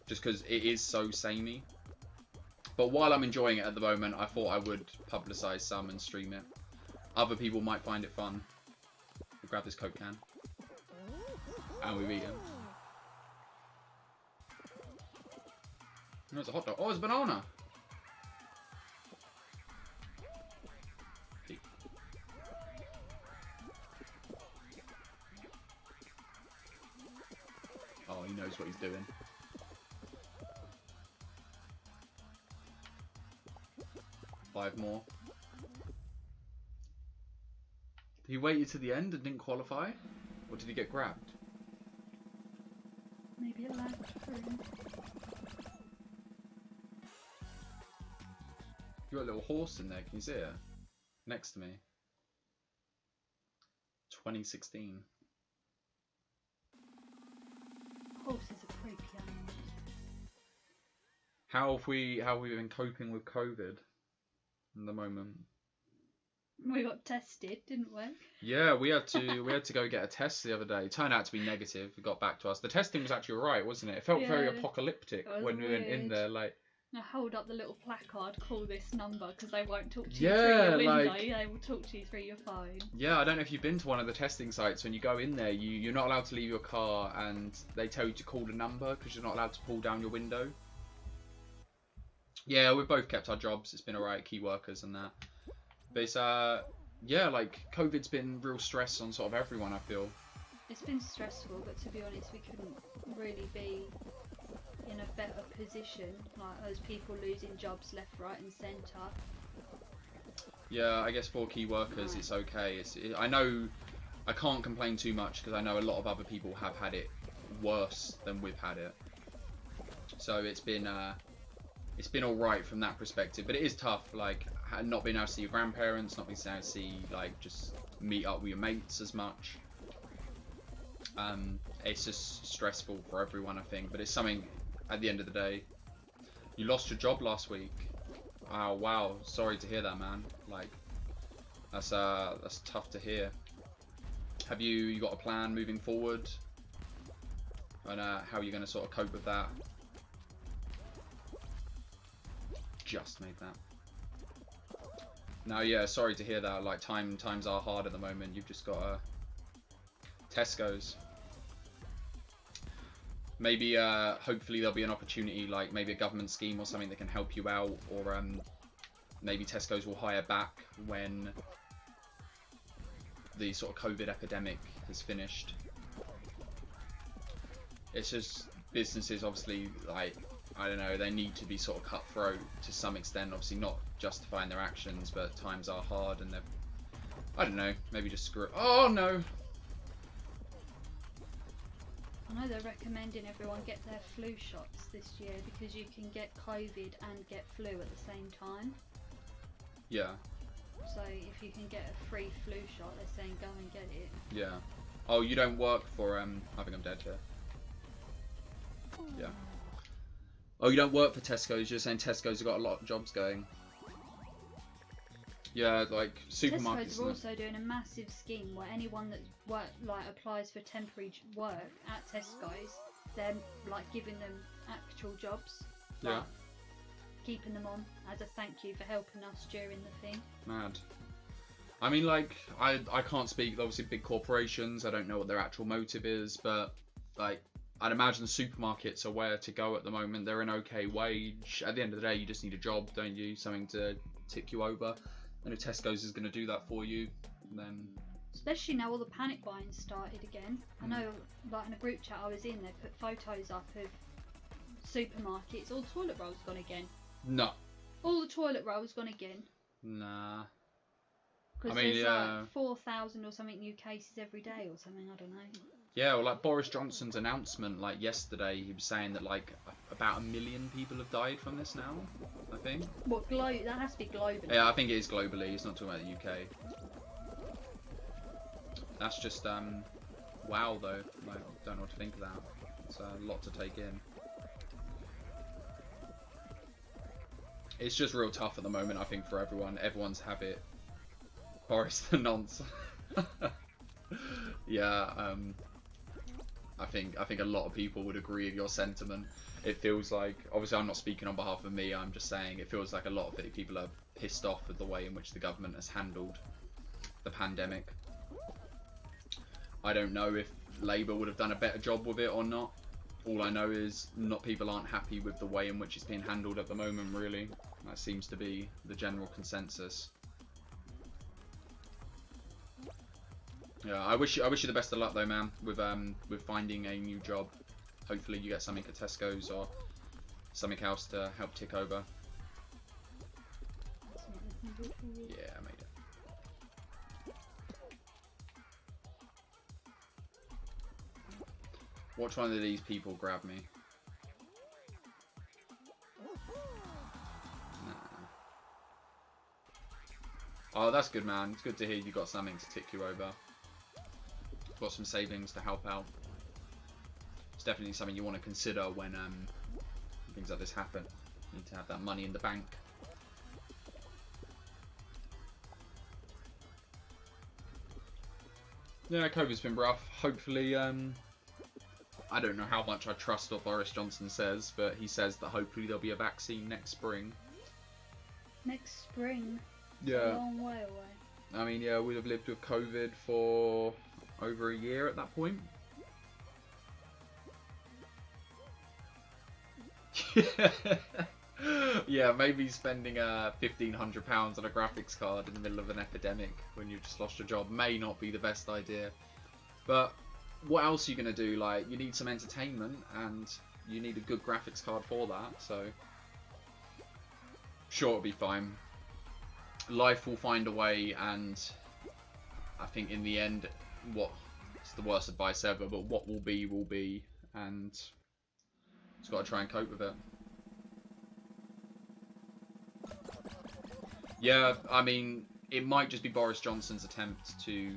Just because it is so samey. But while I'm enjoying it at the moment, I thought I would publicise some and stream it. Other people might find it fun. We'll grab this Coke can. And we've eaten. No, it's a hot dog. Oh, it's a banana! Hey. Oh, he knows what he's doing. Five more. He waited to the end and didn't qualify? Or did he get grabbed? Maybe it lagged for him. You got a little horse in there, can you see it? Next to me. 2016. Horses are creepy animals. How have we been coping with COVID at the moment? We got tested, didn't we? Yeah, we had to go get a test the other day. It turned out to be negative. It got back to us. The testing was actually alright, wasn't it? It felt very apocalyptic when we went in there. Like, now hold up the little placard, call this number, because they won't talk to you through your window. They will talk to you through your phone. Yeah, I don't know if you've been to one of the testing sites. When you go in there, you're not allowed to leave your car, and they tell you to call the number because you're not allowed to pull down your window. Yeah, we've both kept our jobs. It's been alright, key workers and that. But it's yeah, like COVID's been real stress on sort of everyone, I feel. It's been stressful, but to be honest, we couldn't really be in a better position. Like those people losing jobs left, right, and centre. Yeah, I guess for key workers, it's okay. I know I can't complain too much because I know a lot of other people have had it worse than we've had it. So it's been all right from that perspective, but it is tough. Like not being able to see your grandparents, not being able to see like just meet up with your mates as much. It's just stressful for everyone, I think. But it's something. At the end of the day, you lost your job last week. Oh wow, sorry to hear that, man. Like that's tough to hear. Have you got a plan moving forward? And how you're going to sort of cope with that? Just made that. No, yeah, sorry to hear that. Like times are hard at the moment. You've just got Tesco's. Maybe hopefully there'll be an opportunity, like maybe a government scheme or something that can help you out, or maybe Tesco's will hire back when the sort of COVID epidemic has finished. It's just businesses, obviously, like I don't know, they need to be sort of cutthroat to some extent. Obviously, not justifying their actions, but times are hard, and they're, I don't know, maybe just screw it. Oh no! I know they're recommending everyone get their flu shots this year because you can get COVID and get flu at the same time. Yeah. So if you can get a free flu shot, they're saying go and get it. Yeah. Oh, you don't work for I think I'm dead here. Yeah. Oh, you don't work for Tesco's. You're saying Tesco's have got a lot of jobs going. Yeah, like supermarkets. Tesco's are also doing a massive scheme where anyone that applies for temporary work at Tesco's, they're like giving them actual jobs. Yeah. Like, keeping them on as a thank you for helping us during the thing. Mad. I mean, like, I can't speak, obviously, big corporations. I don't know what their actual motive is, but like, I'd imagine supermarkets are where to go at the moment. They're an okay wage. At the end of the day, you just need a job, don't you? Something to tick you over. And if Tesco's is going to do that for you, then... Especially now all the panic buying started again. I know, like in a group chat I was in, they put photos up of supermarkets. All the toilet rolls gone again. No. All the toilet rolls gone again. Nah. Because there's like 4,000 or something new cases every day or something, I don't know. Yeah, or like Boris Johnson's announcement, like yesterday, he was saying that like about 1 million people have died from this now, I think. What, that has to be globally. Yeah, I think it is globally, it's not talking about the UK. That's just, wow though, like, don't know what to think of that. It's a lot to take in. It's just real tough at the moment, I think, for everyone. Everyone's habit. Boris the nonce. Yeah, I think a lot of people would agree with your sentiment. It feels like, obviously I'm not speaking on behalf of me, I'm just saying it feels like a lot of people are pissed off with the way in which the government has handled the pandemic. I don't know if Labour would have done a better job with it or not. All I know is people aren't happy with the way in which it's being handled at the moment, really. That seems to be the general consensus. Yeah, I wish you the best of luck though, man, with finding a new job. Hopefully you get something at Tesco's or something else to help tick over. Yeah, I made it. Watch one of these people grab me. Nah. Oh, that's good, man. It's good to hear you got something to tick you over. Got some savings to help out. It's definitely something you want to consider when things like this happen. You need to have that money in the bank. Yeah, COVID's been rough. Hopefully, I don't know how much I trust what Boris Johnson says, but he says that hopefully there'll be a vaccine next spring. Next spring? Yeah. A long way away. I mean, yeah, we'd have lived with COVID for over a year at that point. Yeah, maybe spending £1,500 on a graphics card in the middle of an epidemic when you've just lost your job may not be the best idea. But what else are you going to do? Like, you need some entertainment and you need a good graphics card for that, so sure, it'll be fine. Life will find a way, and I think in the end, it's the worst advice ever, but what will be, and it's got to try and cope with it. Yeah, I mean, it might just be Boris Johnson's attempt to...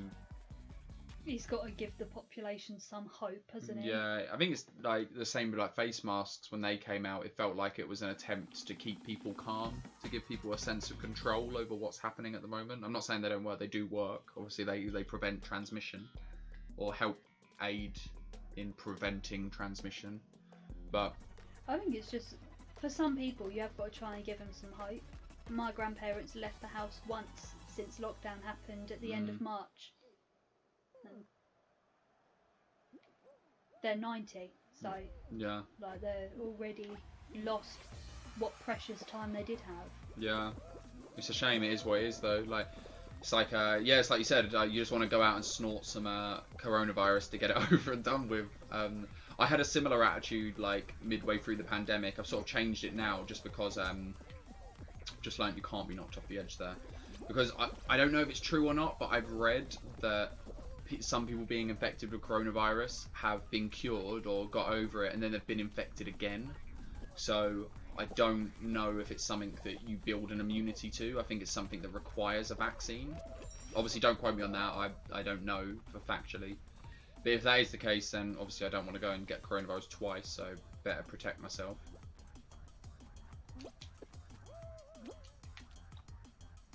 He's got to give the population some hope, hasn't he? Yeah, I think it's like the same with like face masks. When they came out, it felt like it was an attempt to keep people calm, to give people a sense of control over what's happening at the moment. I'm not saying they don't work, they do work. Obviously, they prevent transmission or help aid in preventing transmission. But I think it's just, for some people, you have got to try and give them some hope. My grandparents left the house once since lockdown happened at the end of March. And they're 90, so yeah, like they're already lost what precious time they did have. Yeah, it's a shame. It is what it is, though. Like, it's like yeah, it's like you said. You just want to go out and snort some coronavirus to get it over and done with. I had a similar attitude like midway through the pandemic. I've sort of changed it now just because just learned you can't be knocked off the edge there. Because I don't know if it's true or not, but I've read that some people being infected with coronavirus have been cured or got over it, and then they've been infected again. So I don't know if it's something that you build an immunity to. I think it's something that requires a vaccine. Obviously, don't quote me on that. I don't know for factually. But if that is the case, then obviously I don't want to go and get coronavirus twice, so better protect myself.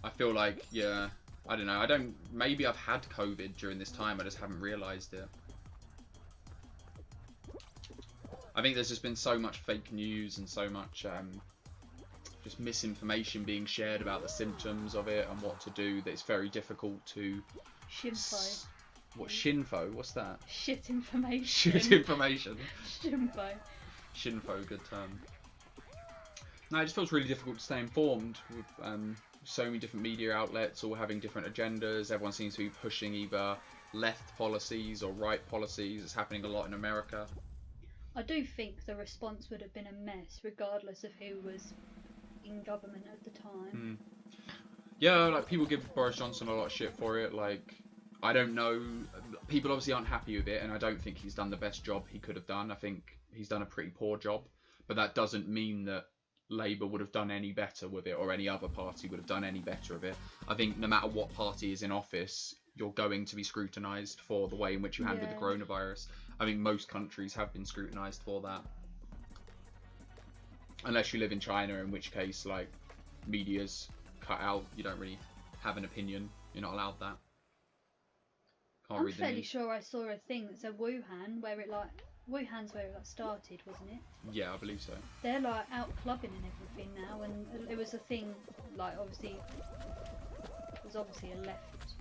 I feel like, yeah, I don't know. Maybe I've had COVID during this time, I just haven't realised it. I think there's just been so much fake news and so much just misinformation being shared about the symptoms of it and what to do that it's very difficult to... Shinfo. What, shinfo? What's that? Shit information. Shit information. Shinfo. Shinfo, good term. No, it just feels really difficult to stay informed with so many different media outlets all having different agendas. Everyone seems to be pushing either left policies or right policies. It's happening a lot in America. I do think the response would have been a mess regardless of who was in government at the time. Yeah, like people give Boris Johnson a lot of shit for it. Like, I don't know. people obviously aren't happy with it, and I don't think he's done the best job he could have done. I think he's done a pretty poor job, but that doesn't mean that Labour would have done any better with it, or any other party would have done any better with it. I think no matter what party is in office, you're going to be scrutinised for the way in which you handled the coronavirus. I think most countries have been scrutinised for that. Unless you live in China, in which case, like, media's cut out. You don't really have an opinion. You're not allowed that. Can't I'm fairly sure I saw a thing that said Wuhan's where it started, wasn't it? Yeah, I believe so. They're like out clubbing and everything now, and it was a thing, like, obviously, it was obviously a left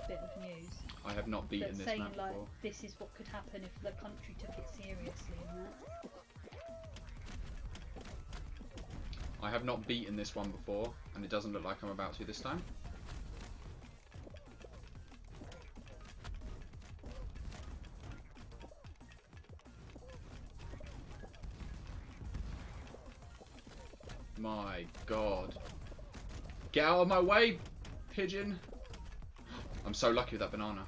bit of news. I have not beaten this saying, map like, before. this is what could happen if the country took it seriously and that. I have not beaten this one before, and it doesn't look like I'm about to this time. My God. Get out of my way, pigeon. I'm so lucky with that banana.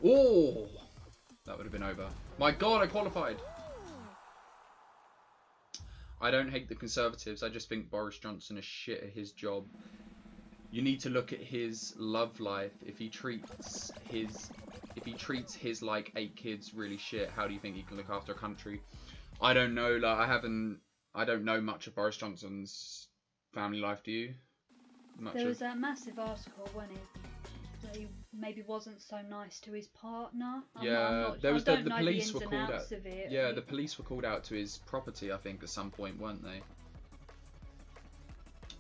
Oh! That would have been over. My God, I qualified. I don't hate the Conservatives. I just think Boris Johnson is shit at his job. You need to look at his love life. If he treats his like 8 kids really shit, how do you think he can look after a country? I don't know. Like, I don't know much of Boris Johnson's family life. Do you? There was that massive article, wasn't it? That he maybe wasn't so nice to his partner. There was the police were called out. Yeah, the police were called out to his property, I think, at some point, weren't they?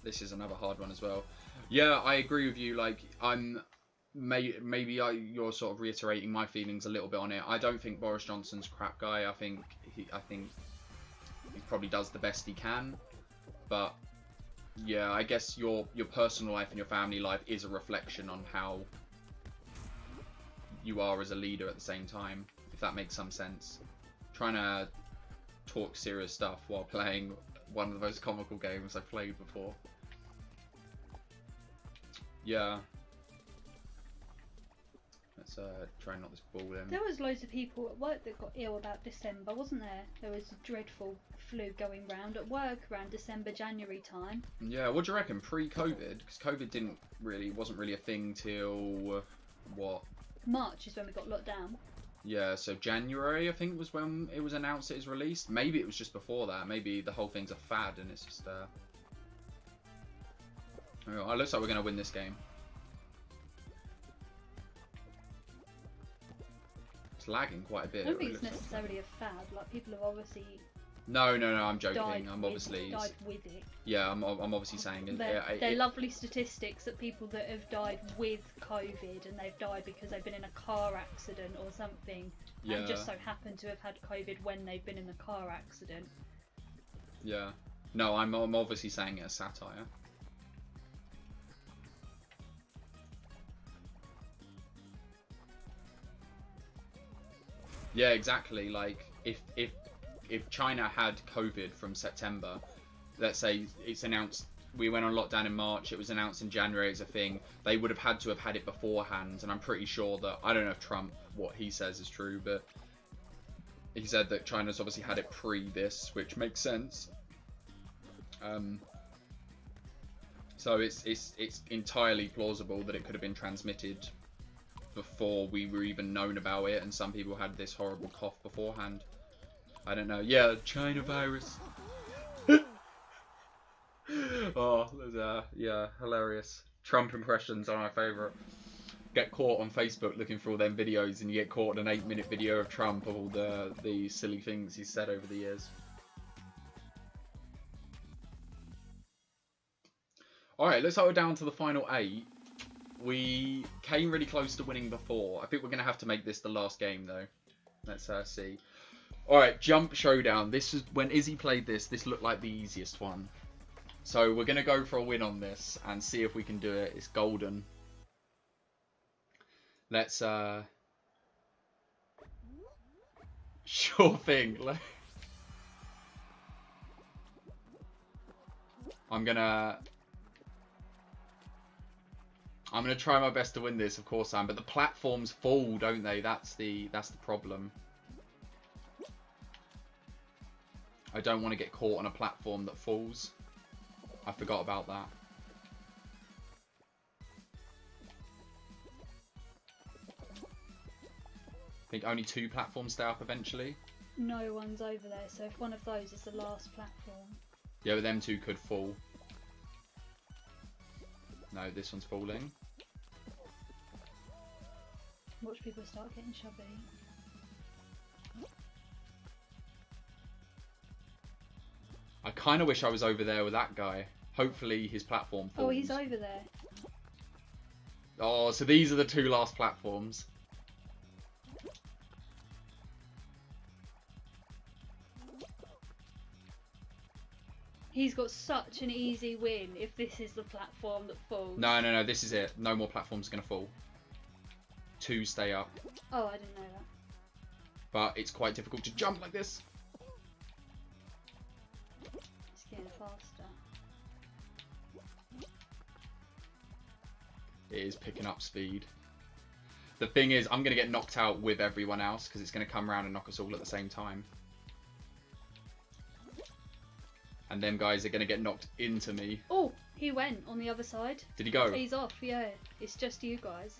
This is another hard one as well. Yeah, I agree with you. Like, you're sort of reiterating my feelings a little bit on it. I don't think Boris Johnson's a crap guy. I think he probably does the best he can, but yeah, I guess your personal life and your family life is a reflection on how you are as a leader at the same time, if that makes some sense. Trying to talk serious stuff while playing one of the most comical games I've played before. Yeah. Let's try and knock this ball in. There was loads of people at work that got ill about December, wasn't there? There was a dreadful flu going round at work around December, January time. Yeah, what do you reckon? Pre-COVID? Because COVID wasn't really a thing till what? March is when we got locked down. Yeah, so January I think was when it was announced it was released. Maybe it was just before that. Maybe the whole thing's a fad and it's just Oh, it looks like we're going to win this game. It's lagging quite a bit. I don't think it's necessarily a fad. Like, people have obviously... No, I'm joking. I'm obviously... died with it. Yeah, I'm obviously saying... They're lovely statistics that people that have died with COVID, and they've died because they've been in a car accident or something, and just so happen to have had COVID when they've been in the car accident. Yeah. No, I'm obviously saying it as satire. Yeah, exactly. Like, if China had COVID from September, let's say it's announced, we went on lockdown in March, it was announced in January as a thing, they would have had to have had it beforehand, and I'm pretty sure that, I don't know if Trump, what he says is true, but he said that China's obviously had it pre this, which makes sense. So it's entirely plausible that it could have been transmitted before we were even known about it, and some people had this horrible cough beforehand. I don't know. Yeah, China virus. Oh, yeah, hilarious. Trump impressions are my favourite. Get caught on Facebook looking for all them videos, and you get caught in an 8-minute video of Trump of all the silly things he's said over the years. Alright, looks like we're down to the final 8. We came really close to winning before. I think we're going to have to make this the last game, though. Let's see. Alright, Jump Showdown. This is when Izzy played this looked like the easiest one. So we're going to go for a win on this and see if we can do it. It's golden. Let's, sure thing. I'm going to... I'm going to try my best to win this, of course I am. But the platforms fall, don't they? That's the problem. I don't want to get caught on a platform that falls. I forgot about that. I think only 2 platforms stay up eventually. No one's over there, so if one of those is the last platform. Yeah, but them 2 could fall. No, this one's falling. Watch people start getting chubby. I kind of wish I was over there with that guy. Hopefully his platform falls. Oh, he's over there. Oh, so these are the 2 last platforms. He's got such an easy win if this is the platform that falls. No, no, no, this is it. No more platforms are going to fall. 2 stay up. Oh, I didn't know that. But it's quite difficult to jump like this. It's getting faster. It is picking up speed. The thing is, I'm going to get knocked out with everyone else because it's going to come around and knock us all at the same time. And them guys are going to get knocked into me. Oh, he went on the other side. Did he go? He's off, yeah. It's just you guys.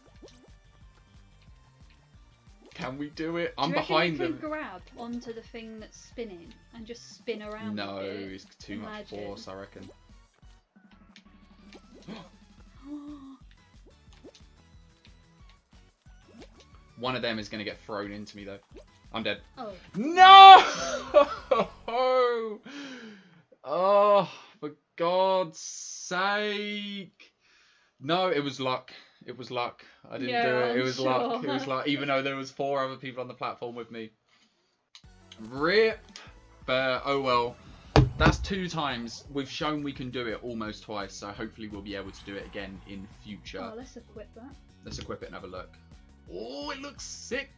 Can we do it? I'm Do you reckon behind you them. could grab onto the thing that's spinning and just spin around No, a bit? it's too much force, I reckon. One of them is going to get thrown into me, though. I'm dead. Oh. No! Oh, for God's sake. No, it was luck. It was luck. I didn't do it. It was luck. It was luck. Even though there was 4 other people on the platform with me. RIP. But, oh well. That's 2 times. We've shown we can do it almost twice. So hopefully we'll be able to do it again in future. Oh, let's equip that. Let's equip it and have a look. Oh, it looks sick.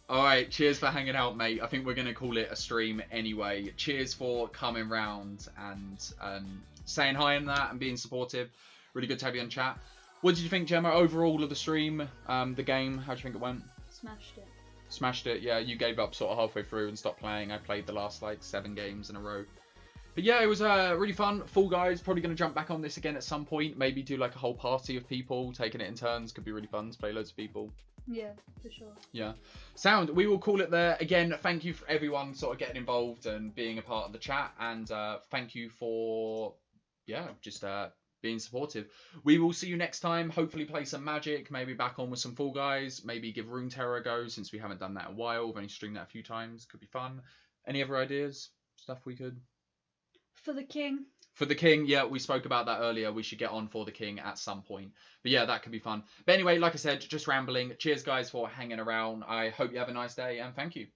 Alright, cheers for hanging out, mate. I think we're going to call it a stream anyway. Cheers for coming round and saying hi in that and being supportive. Really good to have you on chat. What did you think, Gemma, overall of the stream, the game? How do you think it went? Smashed it. Smashed it, yeah. You gave up sort of halfway through and stopped playing. I played the last, like, 7 games in a row. But yeah, it was really fun. Fall Guys, probably going to jump back on this again at some point. Maybe do, like, a whole party of people, taking it in turns. Could be really fun to play loads of people. Yeah, for sure. Yeah. Sound. We will call it there. Again, thank you for everyone sort of getting involved and being a part of the chat. And thank you for, yeah, just being supportive. We will see you next time. Hopefully play some Magic. Maybe back on with some Fall Guys. Maybe give Runeterra a go since we haven't done that in a while. We've only streamed that a few times. Could be fun. Any other ideas? Stuff we could... For the king. For the king, yeah, we spoke about that earlier. We should get on for the king at some point. But yeah, that could be fun. But anyway, like I said, just rambling. Cheers, guys, for hanging around. I hope you have a nice day, and thank you.